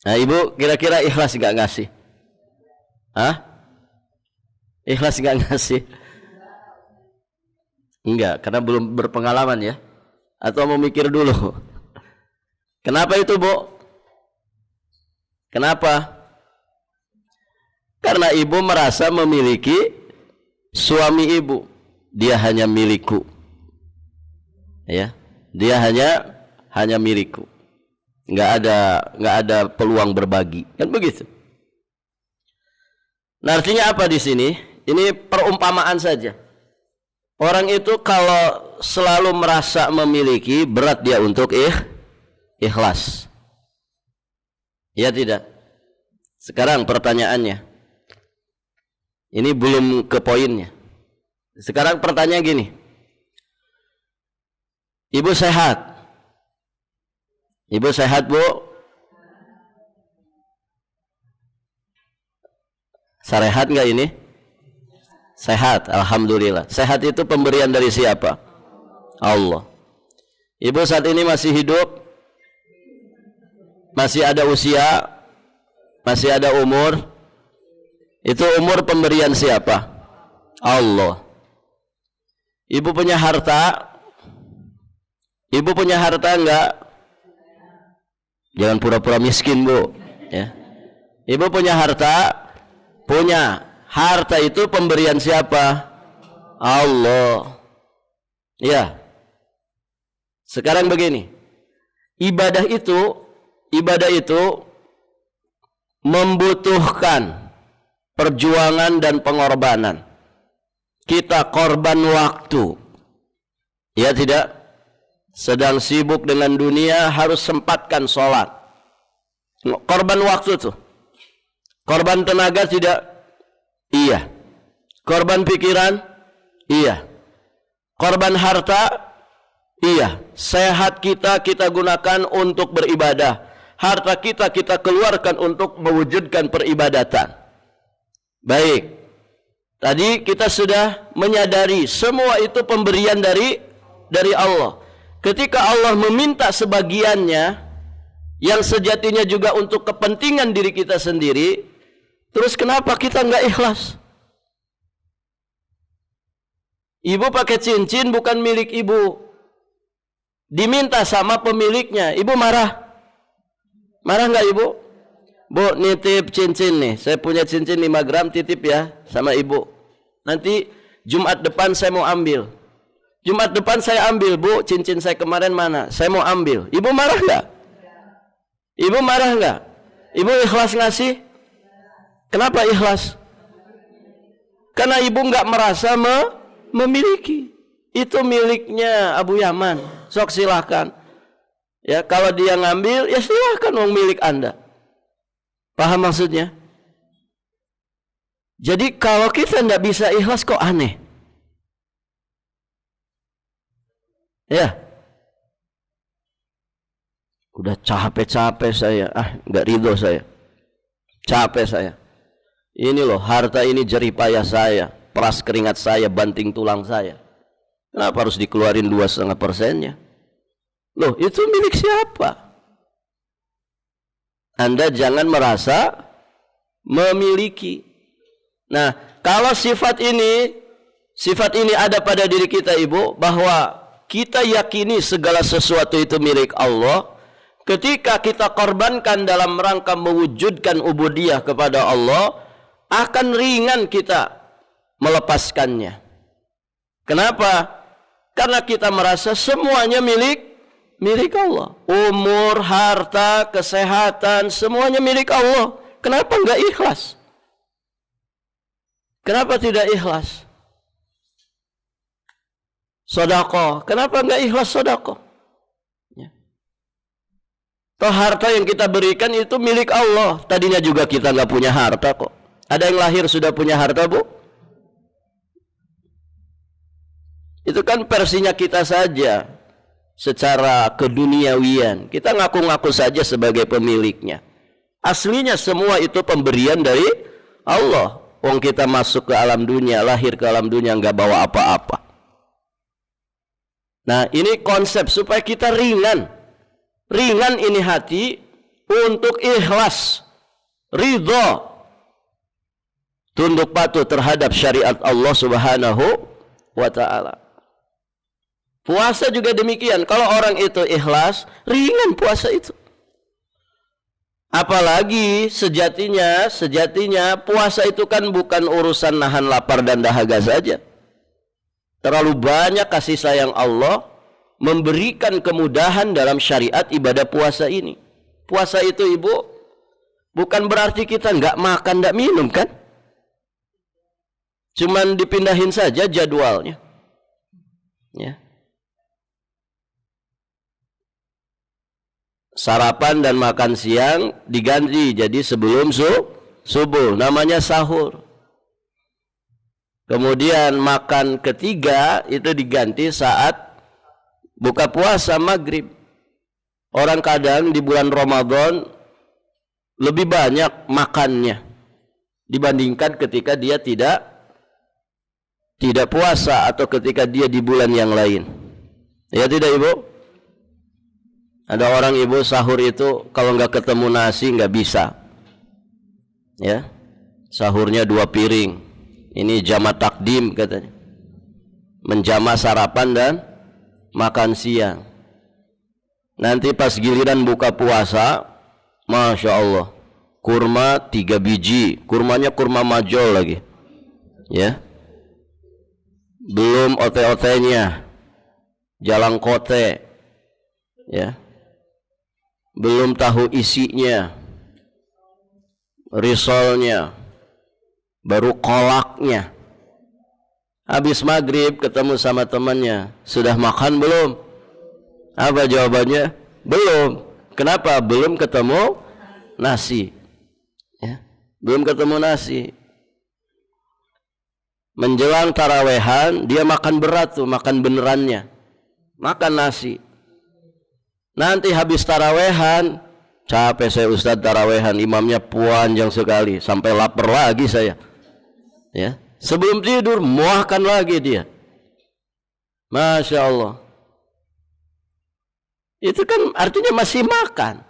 A: Nah ibu kira-kira ikhlas nggak ngasih? Ikhlas nggak ngasih? Enggak, karena belum berpengalaman ya. Atau mau mikir dulu. Kenapa itu, Bu? Kenapa? Karena ibu merasa memiliki suami ibu. Dia hanya milikku. Ya, dia hanya milikku. Enggak ada peluang berbagi. Kan begitu. Nah, artinya apa di sini? Ini perumpamaan saja. Orang itu kalau selalu merasa memiliki, berat dia untuk ikhlas. Ya tidak? Sekarang pertanyaannya. Ini belum ke poinnya. Sekarang pertanyaan gini. Ibu sehat? Ibu sehat, Bu? Sarehat enggak ini? Sehat, alhamdulillah. Sehat itu pemberian dari siapa? Allah. Ibu saat ini masih hidup? Masih ada usia? Masih ada umur? Itu umur pemberian siapa? Allah. Ibu punya harta? Ibu punya harta enggak? Jangan pura-pura miskin, Bu, ya. Ibu punya harta? Punya. Harta itu pemberian siapa? Allah. Ya. Sekarang begini. Ibadah itu membutuhkan perjuangan dan pengorbanan. Kita korban waktu. Ya tidak? Sedang sibuk dengan dunia, harus sempatkan sholat. Korban waktu tuh. Korban tenaga tidak? Iya. Korban pikiran? Iya. Korban harta? Iya. Sehat kita gunakan untuk beribadah. Harta kita keluarkan untuk mewujudkan peribadatan. Baik. Tadi kita sudah menyadari semua itu pemberian dari Allah. Ketika Allah meminta sebagiannya yang sejatinya juga untuk kepentingan diri kita sendiri, terus kenapa kita nggak ikhlas? Ibu pakai cincin bukan milik ibu, diminta sama pemiliknya, ibu marah? Marah nggak ibu? Bu, nitip cincin nih, saya punya cincin 5 gram, titip ya sama ibu. Nanti Jumat depan saya mau ambil. Jumat depan saya ambil, Bu, cincin saya kemarin mana? Saya mau ambil. Ibu marah nggak? Ibu marah nggak? Ibu ikhlas ngasih? Kenapa ikhlas? Karena ibu nggak merasa memiliki. Itu miliknya Abu Yaman. Sok silahkan. Ya, kalau dia ngambil, ya silahkan uang milik Anda. Paham maksudnya? Jadi kalau kita nggak bisa ikhlas kok aneh. Ya, udah capek-capek saya, nggak ridho saya, capek saya. Ini loh, harta ini jerih payah saya, peras keringat saya, banting tulang saya. Kenapa harus dikeluarin 2,5%-nya? Loh, itu milik siapa? Anda jangan merasa memiliki. Nah, kalau sifat ini ada pada diri kita, Ibu, bahwa kita yakini segala sesuatu itu milik Allah. Ketika kita korbankan dalam rangka mewujudkan ubudiyah kepada Allah, akan ringan kita melepaskannya. Kenapa? Karena kita merasa semuanya milik Allah. Umur, harta, kesehatan, semuanya milik Allah. Kenapa enggak ikhlas? Kenapa tidak ikhlas? Sedekah, kenapa enggak ikhlas sedekah? Ya. Toh harta yang kita berikan itu milik Allah. Tadinya juga kita enggak punya harta kok. Ada yang lahir sudah punya harta, Bu? Itu kan versinya kita saja. Secara keduniawian, kita ngaku-ngaku saja sebagai pemiliknya. Aslinya semua itu pemberian dari Allah. Wong kita masuk ke alam dunia, lahir ke alam dunia enggak bawa apa-apa. Nah, ini konsep supaya kita ringan ini hati untuk ikhlas, ridho, tunduk patuh terhadap syariat Allah Subhanahu wa ta'ala. Puasa juga demikian. Kalau orang itu ikhlas, ringan puasa itu. Apalagi sejatinya puasa itu kan bukan urusan nahan lapar dan dahaga saja. Terlalu banyak kasih sayang Allah memberikan kemudahan dalam syariat ibadah puasa ini. Puasa itu, Ibu, bukan berarti kita nggak makan, nggak minum kan? Cuman dipindahin saja jadwalnya. Ya. Sarapan dan makan siang diganti jadi sebelum subuh, namanya sahur. Kemudian makan ketiga itu diganti saat buka puasa maghrib. Orang kadang di bulan Ramadan lebih banyak makannya dibandingkan ketika dia tidak puasa atau ketika dia di bulan yang lain. Ya tidak, Ibu? Ada orang, Ibu, sahur itu kalau nggak ketemu nasi nggak bisa. Ya, sahurnya 2 piring. Ini jamak takdim katanya. Menjamak sarapan dan makan siang. Nanti pas giliran buka puasa, Masya Allah, kurma 3 biji, kurmanya kurma majol lagi, ya. Belum ote-otenya, jalang kote, ya. Belum tahu isinya, risolnya, baru kolaknya. Habis maghrib ketemu sama temannya, sudah makan belum? Apa jawabannya? Belum. Kenapa? Belum ketemu nasi, ya. Belum ketemu nasi. Menjelang tarawehan dia makan berat tuh, makan benerannya, makan nasi. Nanti habis tarawehan, capek saya Ustadz tarawehan, imamnya panjang sekali, sampai lapar lagi saya, ya. Sebelum tidur makan lagi dia. Masya Allah. Itu kan artinya masih makan.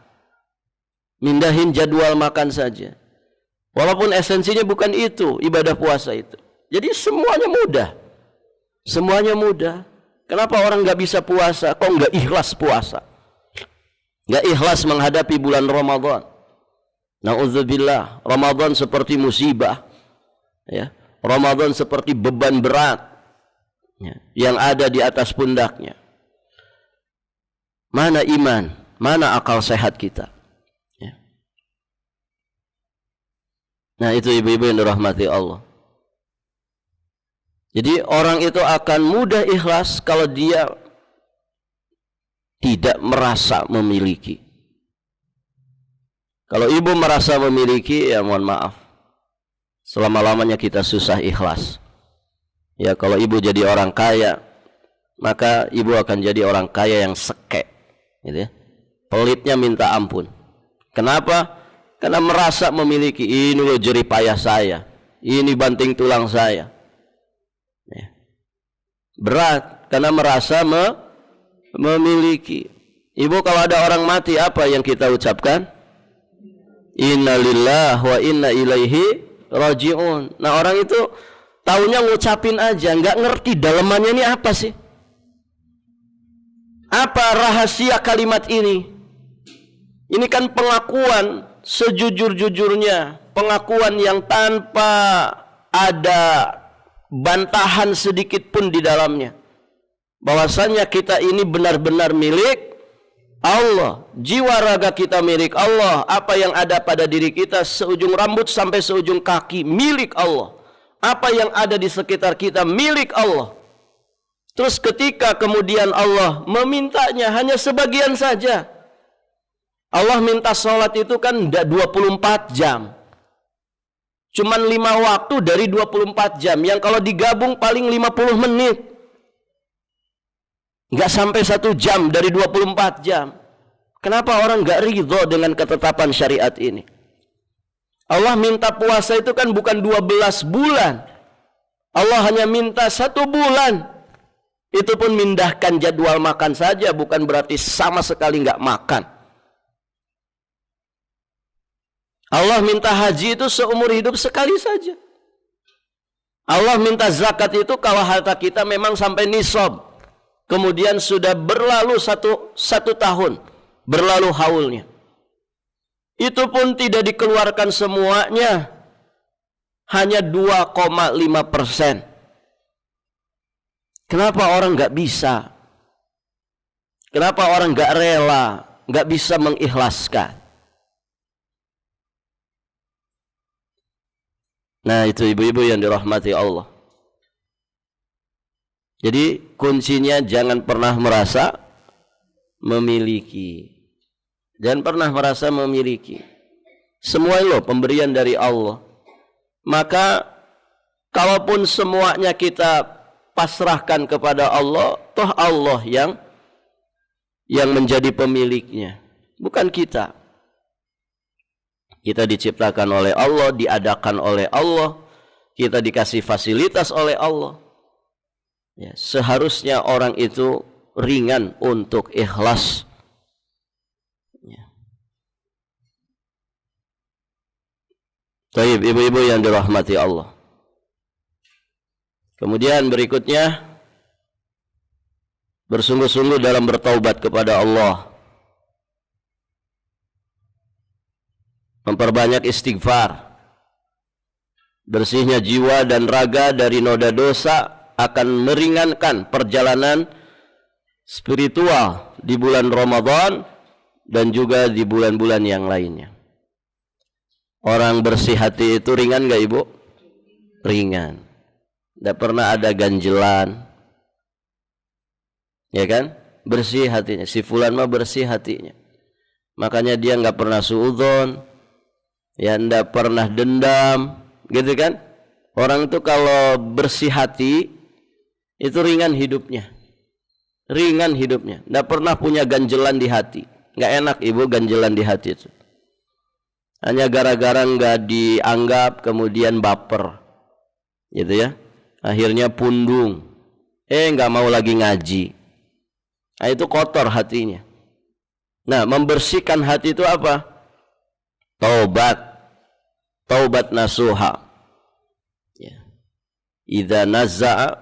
A: Mindahin jadwal makan saja. Walaupun esensinya bukan itu, ibadah puasa itu. Jadi semuanya mudah. Semuanya mudah. Kenapa orang nggak bisa puasa? Kok nggak ikhlas puasa? Nggak ikhlas menghadapi bulan Ramadan. Na'udzubillah, Ramadan seperti musibah, ya. Ramadan seperti beban berat, ya, yang ada di atas pundaknya. Mana iman, mana akal sehat kita, ya. Nah itu ibu-ibu yang dirahmati Allah. Jadi orang itu akan mudah ikhlas kalau dia tidak merasa memiliki. Kalau ibu merasa memiliki, ya mohon maaf, selama-lamanya kita susah ikhlas. Ya, kalau ibu jadi orang kaya, maka ibu akan jadi orang kaya yang seke, gitu ya. Pelitnya minta ampun. Kenapa? Karena merasa memiliki. Ini loh jerih payah saya, ini banting tulang saya, ya. Berat karena merasa memiliki. Ibu, kalau ada orang mati, apa yang kita ucapkan? Innalillahi wa inna ilaihi raji'un. Nah orang itu taunya ngucapin aja, nggak ngerti dalamannya ini apa sih. Apa rahasia kalimat ini? Ini kan pengakuan sejujur-jujurnya, pengakuan yang tanpa ada bantahan sedikit pun di dalamnya, bahwasanya kita ini benar-benar milik Allah, jiwa raga kita milik Allah, apa yang ada pada diri kita seujung rambut sampai seujung kaki milik Allah, apa yang ada di sekitar kita milik Allah. Terus ketika kemudian Allah memintanya hanya sebagian saja. Allah minta sholat itu kan 24 jam, cuman 5 waktu dari 24 jam, yang kalau digabung paling 50 menit, nggak sampai 1 jam dari 24 jam. Kenapa orang nggak ridho dengan ketetapan syariat ini? Allah minta puasa itu kan bukan 12 bulan. Allah hanya minta 1 bulan. Itu pun mindahkan jadwal makan saja, bukan berarti sama sekali nggak makan. Allah minta haji itu seumur hidup sekali saja. Allah minta zakat itu kalau harta kita memang sampai nisab, kemudian sudah berlalu satu tahun, berlalu haulnya, itu pun tidak dikeluarkan semuanya, hanya 2,5%. Kenapa orang nggak bisa? Kenapa orang nggak rela, nggak bisa mengikhlaskan? Nah itu ibu-ibu yang dirahmati Allah. Jadi kuncinya jangan pernah merasa memiliki. Jangan pernah merasa memiliki. Semua itu pemberian dari Allah. Maka kalaupun semuanya kita pasrahkan kepada Allah, toh Allah yang menjadi pemiliknya, bukan kita. Kita diciptakan oleh Allah, diadakan oleh Allah, kita dikasih fasilitas oleh Allah. Ya, seharusnya orang itu ringan untuk ikhlas. Ya. Baik, ibu-ibu yang dirahmati Allah. Kemudian berikutnya bersungguh-sungguh dalam bertaubat kepada Allah. Memperbanyak istighfar. Bersihnya jiwa dan raga dari noda dosa akan meringankan perjalanan spiritual di bulan Ramadan dan juga di bulan-bulan yang lainnya. Orang bersih hati itu ringan gak ibu? Ringan. Tidak pernah ada ganjelan. Ya kan? Bersih hatinya. Si fulan mah bersih hatinya. Makanya dia gak pernah suudzon. Ya, tidak pernah dendam. Gitu kan? Orang itu kalau bersih hati itu ringan hidupnya. Ringan hidupnya. Tidak pernah punya ganjelan di hati. Gak enak ibu ganjelan di hati itu. Hanya gara-gara gak dianggap kemudian baper. Gitu ya. Akhirnya pundung. Gak mau lagi ngaji. Nah, itu kotor hatinya. Nah, membersihkan hati itu apa? Taubat. Taubat nasuha. Ya. Idza nazza'a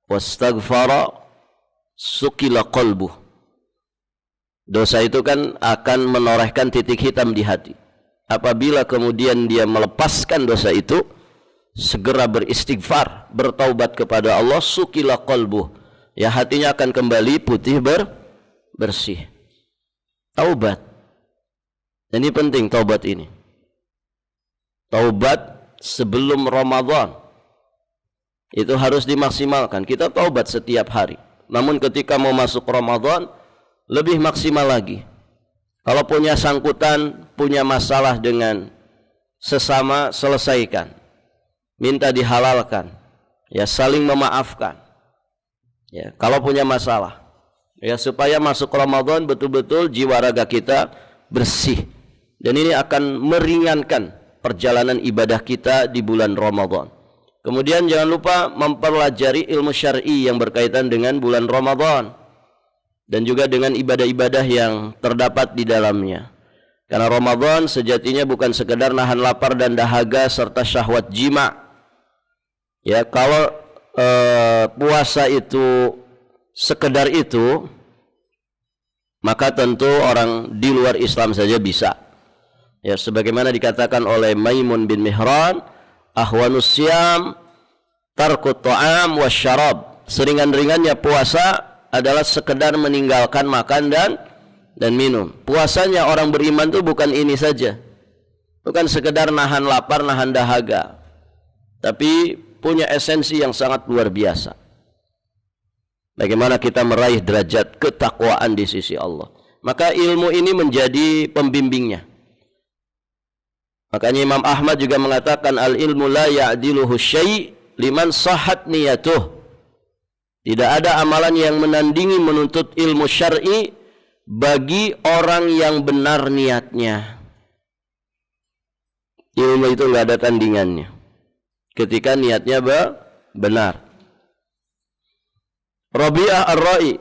A: wastaghfara sukila qalbuh. Dosa itu kan akan menorehkan titik hitam di hati. Apabila kemudian dia melepaskan dosa itu, segera beristighfar, bertaubat kepada Allah, sukila qalbuh. Ya, hatinya akan kembali putih bersih. Taubat. Ini penting taubat ini. Taubat sebelum Ramadan. Itu harus dimaksimalkan. Kita taubat setiap hari. Namun ketika mau masuk Ramadan, lebih maksimal lagi. Kalau punya sangkutan, punya masalah dengan sesama, selesaikan. Minta dihalalkan. Ya, saling memaafkan. Ya, kalau punya masalah. Ya, supaya masuk Ramadan betul-betul jiwa raga kita bersih. Dan ini akan meringankan perjalanan ibadah kita di bulan Ramadan. Kemudian jangan lupa mempelajari ilmu syar'i yang berkaitan dengan bulan Ramadan. Dan juga dengan ibadah-ibadah yang terdapat di dalamnya. Karena Ramadan sejatinya bukan sekedar nahan lapar dan dahaga serta syahwat jima. Ya, kalau puasa itu sekedar itu, maka tentu orang di luar Islam saja bisa. Ya, sebagaimana dikatakan oleh Maimun bin Mihran, ahwanus syam tarkut ta'am wasyarab. Seringan-ringannya puasa adalah sekedar meninggalkan makan dan minum. Puasanya orang beriman itu bukan ini saja. Bukan sekedar nahan lapar, nahan dahaga. Tapi punya esensi yang sangat luar biasa. Bagaimana kita meraih derajat ketakwaan di sisi Allah. Maka ilmu ini menjadi pembimbingnya. Makanya Imam Ahmad juga mengatakan al-ilmu la ya'diluhu syai' liman sahhat niyatuh. Tidak ada amalan yang menandingi menuntut ilmu syar'i bagi orang yang benar niatnya. Ilmu itu enggak ada tandingannya ketika niatnya benar. Rabi'ah Ar-Ra'i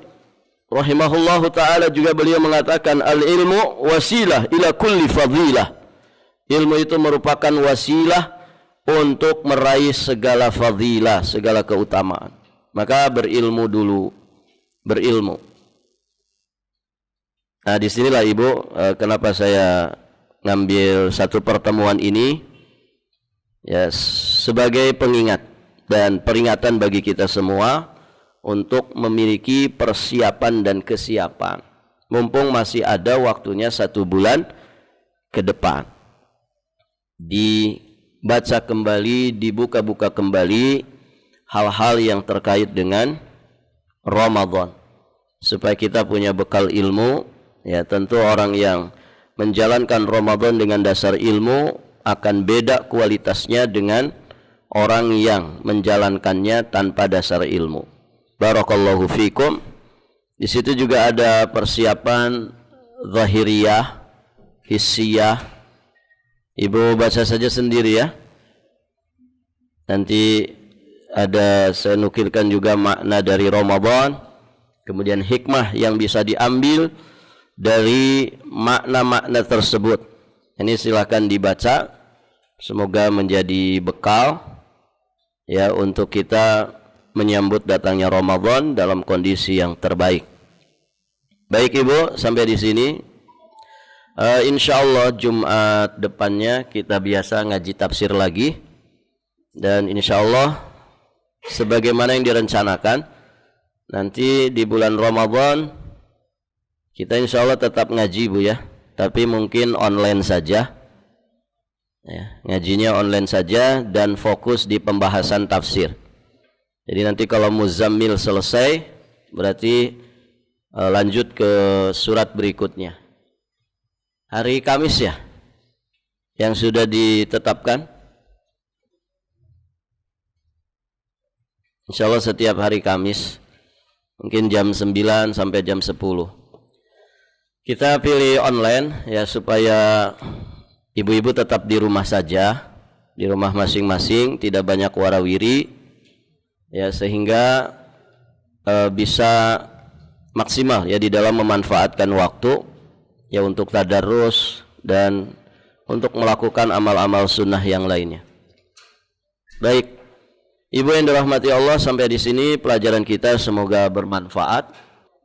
A: rahimahullahu ta'ala juga beliau mengatakan al-ilmu wasilah ila kulli fadilah. Ilmu itu merupakan wasilah untuk meraih segala fadilah, segala keutamaan. Maka berilmu dulu, berilmu. Nah, disinilah ibu, kenapa saya ngambil satu pertemuan ini, ya, sebagai pengingat dan peringatan bagi kita semua untuk memiliki persiapan dan kesiapan. Mumpung masih ada waktunya 1 bulan ke depan. Dibaca kembali, dibuka-buka kembali hal-hal yang terkait dengan Ramadan, supaya kita punya bekal ilmu. Ya, tentu orang yang menjalankan Ramadan dengan dasar ilmu akan beda kualitasnya dengan orang yang menjalankannya tanpa dasar ilmu. Barakallahu fikum. Di situ juga ada persiapan zahiriyah, hissiyah. Ibu baca saja sendiri ya. Nanti ada, saya nukilkan juga makna dari Ramadan, kemudian hikmah yang bisa diambil dari makna-makna tersebut. Ini silakan dibaca, semoga menjadi bekal ya untuk kita menyambut datangnya Ramadan dalam kondisi yang terbaik. Baik Ibu, sampai di sini. Insya Allah Jumat depannya kita biasa ngaji tafsir lagi, dan insya Allah sebagaimana yang direncanakan nanti di bulan Ramadan kita insya Allah tetap ngaji Bu ya, tapi mungkin online saja ya, ngajinya online saja dan fokus di pembahasan tafsir. Jadi nanti kalau Muzammil selesai berarti lanjut ke surat berikutnya. Hari Kamis ya yang sudah ditetapkan. Insya Allah setiap hari Kamis, mungkin jam 9 sampai jam 10. Kita pilih online ya supaya ibu-ibu tetap di rumah saja, di rumah masing-masing, tidak banyak warawiri ya, sehingga bisa maksimal ya di dalam memanfaatkan waktu ya untuk tadarus dan untuk melakukan amal-amal sunnah yang lainnya. Baik, Ibu yang dirahmati Allah, sampai di sini pelajaran kita semoga bermanfaat.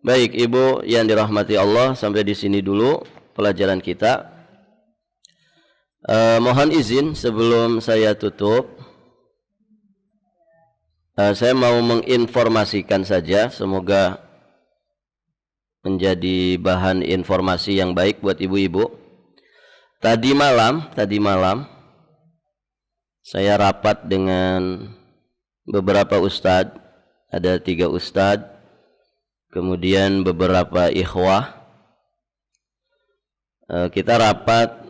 A: Baik, Ibu yang dirahmati Allah, sampai di sini dulu pelajaran kita. Mohon izin sebelum saya tutup, saya mau menginformasikan saja, semoga menjadi bahan informasi yang baik buat ibu-ibu. Tadi malam saya rapat dengan beberapa ustadz, ada 3 ustadz, kemudian beberapa ikhwah. Kita rapat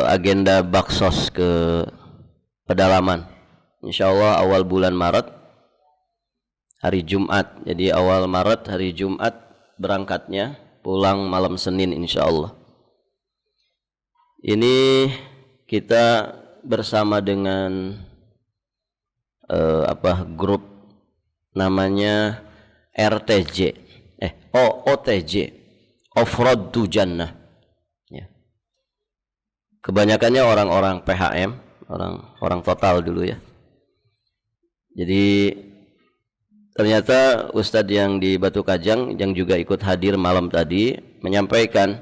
A: agenda baksos ke pedalaman. Insya Allah awal bulan Maret, hari Jumat. Jadi awal Maret hari Jumat berangkatnya, pulang malam Senin insya Allah. Ini kita bersama dengan grup namanya RTJ, OTJ, Off-Road to Jannah ya. Kebanyakannya orang-orang PHM, orang total dulu ya. Jadi ternyata Ustadz yang di Batu Kajang yang juga ikut hadir malam tadi menyampaikan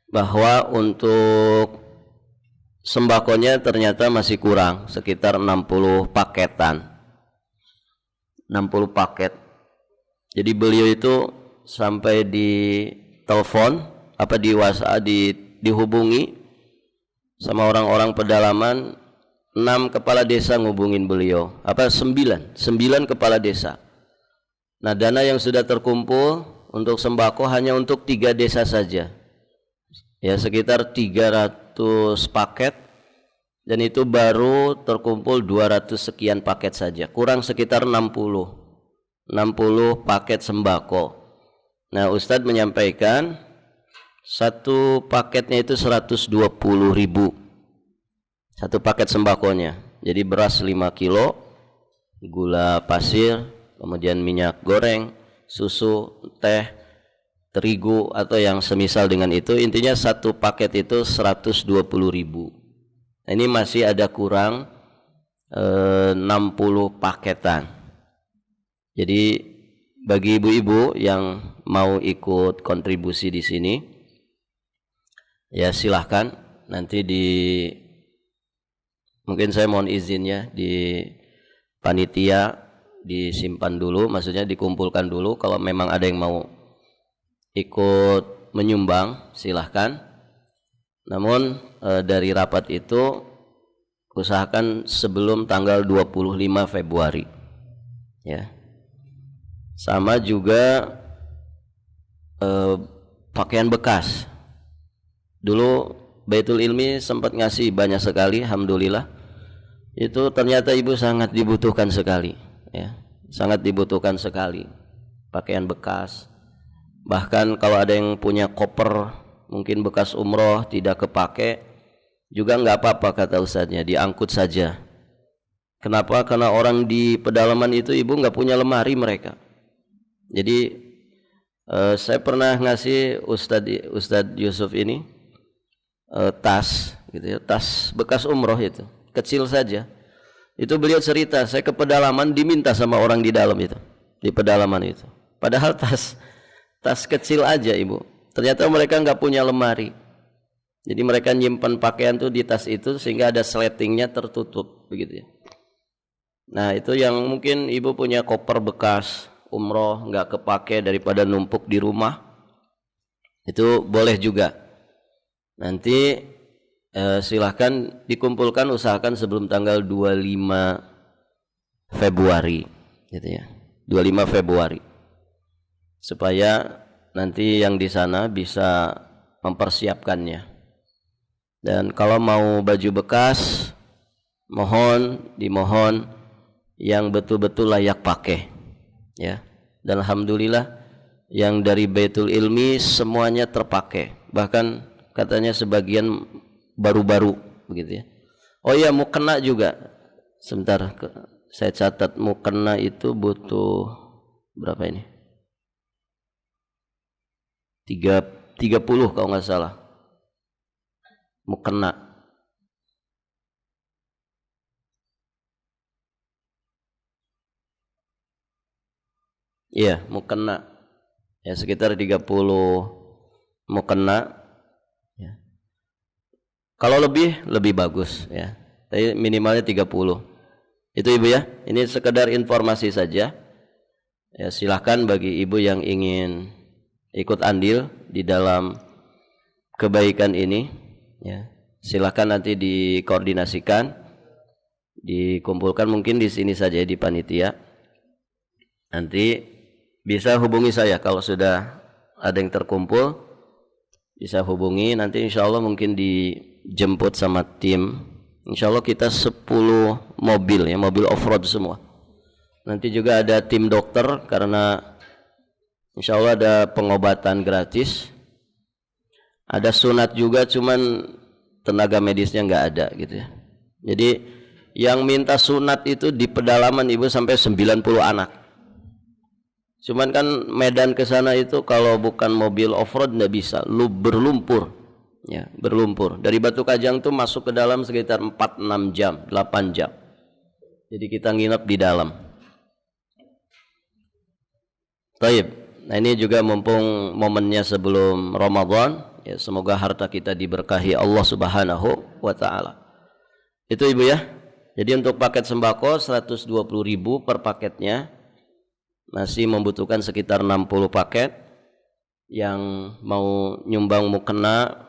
A: bahwa untuk sembakonya ternyata masih kurang, sekitar 60 paketan. 60 paket. Jadi beliau itu sampai di telepon, di WhatsApp, dihubungi sama orang-orang pedalaman. 6 kepala desa ngubungin beliau, 9 kepala desa. Nah, dana yang sudah terkumpul untuk sembako hanya untuk 3 desa saja ya, sekitar 300 paket, dan itu baru terkumpul 200 sekian paket saja, kurang sekitar 60 paket sembako. Nah, Ustadz menyampaikan satu paketnya itu 120.000, satu paket sembakonya. Jadi beras 5 kilo, gula pasir, kemudian minyak goreng, susu, teh, terigu atau yang semisal dengan itu. Intinya satu paket itu 120.000. Nah, ini masih ada kurang 60 paketan. Jadi bagi ibu-ibu yang mau ikut kontribusi di sini, ya silahkan. Nanti mungkin saya mohon izin ya, di panitia disimpan dulu, maksudnya dikumpulkan dulu. Kalau memang ada yang mau ikut menyumbang silahkan. Namun dari rapat itu usahakan sebelum tanggal 25 Februari ya. Sama juga pakaian bekas. Dulu Baitul Ilmi sempat ngasih banyak sekali, alhamdulillah. Itu ternyata ibu sangat dibutuhkan sekali ya. Sangat dibutuhkan sekali pakaian bekas. Bahkan kalau ada yang punya koper mungkin bekas umroh tidak kepake juga nggak apa-apa kata ustadznya, diangkut saja. Kenapa? Karena orang di pedalaman itu ibu nggak punya lemari mereka. Jadi saya pernah ngasih Ustadz Yusuf ini tas gitu ya, tas bekas umroh itu kecil saja. Itu beliau cerita, saya ke pedalaman diminta sama orang di dalam itu, di pedalaman itu. Padahal tas kecil aja ibu. Ternyata mereka nggak punya lemari. Jadi mereka nyimpan pakaian tuh di tas itu sehingga ada sletingnya tertutup begitu ya. Nah itu yang mungkin ibu punya koper bekas umroh nggak kepake daripada numpuk di rumah, itu boleh juga. Nanti silahkan dikumpulkan, usahakan sebelum tanggal 25 Februari gitu ya, 25 Februari, supaya nanti yang di sana bisa mempersiapkannya. Dan kalau mau baju bekas, dimohon yang betul-betul layak pakai ya. Dan alhamdulillah yang dari Baitul Ilmi semuanya terpakai, bahkan katanya sebagian baru-baru begitu ya. Oh iya, mukena juga. Sebentar, saya catat mukena itu butuh berapa ini? 30 kalau nggak salah. Mukena. Iya, mukena. Ya sekitar 30 mukena. Ya. Kalau lebih bagus ya. Tapi minimalnya 30. Itu ibu ya. Ini sekedar informasi saja. Ya silahkan bagi ibu yang ingin ikut andil di dalam kebaikan ini ya. Silahkan nanti dikoordinasikan, dikumpulkan mungkin di sini saja di panitia. Nanti bisa hubungi saya kalau sudah ada yang terkumpul, bisa hubungi. Nanti insya Allah mungkin dijemput sama tim. Insya Allah kita 10 mobil ya, mobil off-road semua. Nanti juga ada tim dokter karena insya Allah ada pengobatan gratis. Ada sunat juga, cuman tenaga medisnya nggak ada gitu ya. Jadi yang minta sunat itu di pedalaman ibu sampai 90 anak. Cuman kan medan ke sana itu kalau bukan mobil off-road nggak bisa, berlumpur. Ya, berlumpur. Dari Batu Kajang tuh masuk ke dalam sekitar 4-6 jam, 8 jam. Jadi kita nginep di dalam. Taib. Nah ini juga mumpung momennya sebelum Ramadan, ya semoga harta kita diberkahi Allah Subhanahu wa taala. Itu ibu ya. Jadi untuk paket sembako 120.000 per paketnya. Masih membutuhkan sekitar 60 paket. Yang mau nyumbang mukena,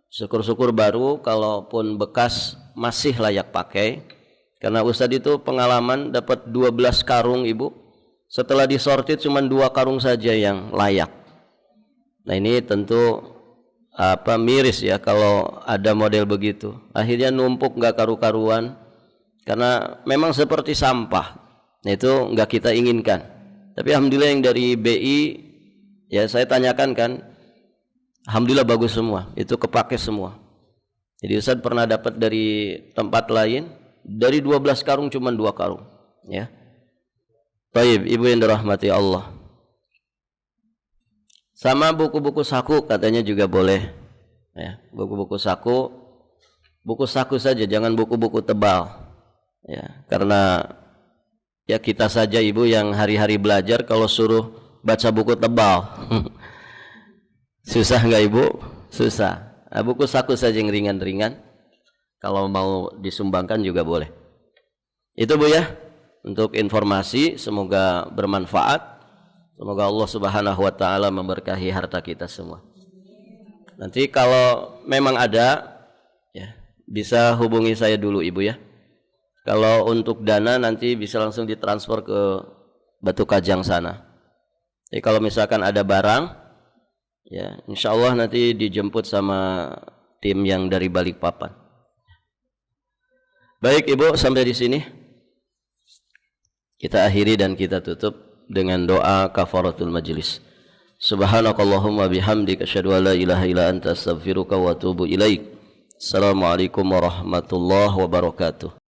A: syukur-syukur baru, kalaupun bekas masih layak pakai. Karena Ustadz itu pengalaman dapat 12 karung ibu. Setelah disortir cuma 2 karung saja yang layak. Nah ini tentu miris ya kalau ada model begitu. Akhirnya numpuk nggak karu-karuan. Karena memang seperti sampah. Nah itu nggak kita inginkan. Tapi alhamdulillah yang dari BI ya saya tanyakan kan, alhamdulillah bagus semua, itu kepake semua. Jadi Ustaz pernah dapat dari tempat lain, dari 12 karung cuma 2 karung ya. Baik, ibu yang dirahmati Allah. Sama buku-buku saku katanya juga boleh ya. Buku-buku saku saja, jangan buku-buku tebal ya. Karena ya kita saja ibu yang hari-hari belajar kalau suruh baca buku tebal susah nggak ibu? Susah. Nah, buku saku saja yang ringan-ringan, kalau mau disumbangkan juga boleh. Itu bu ya, untuk informasi, semoga bermanfaat. Semoga Allah Subhanahu wa taala memberkahi harta kita semua. Nanti kalau memang ada ya bisa hubungi saya dulu ibu ya. Kalau untuk dana nanti bisa langsung ditransfer ke Batu Kajang sana. Jadi kalau misalkan ada barang, ya insya Allah nanti dijemput sama tim yang dari Balikpapan. Baik ibu, sampai di sini kita akhiri dan kita tutup dengan doa kafaratul majlis. Subhanakallahumma bihamdika asyhadu an la ilaha illa anta astaghfiruka wa atubu ilaik. Assalamualaikum warahmatullahi wabarakatuh.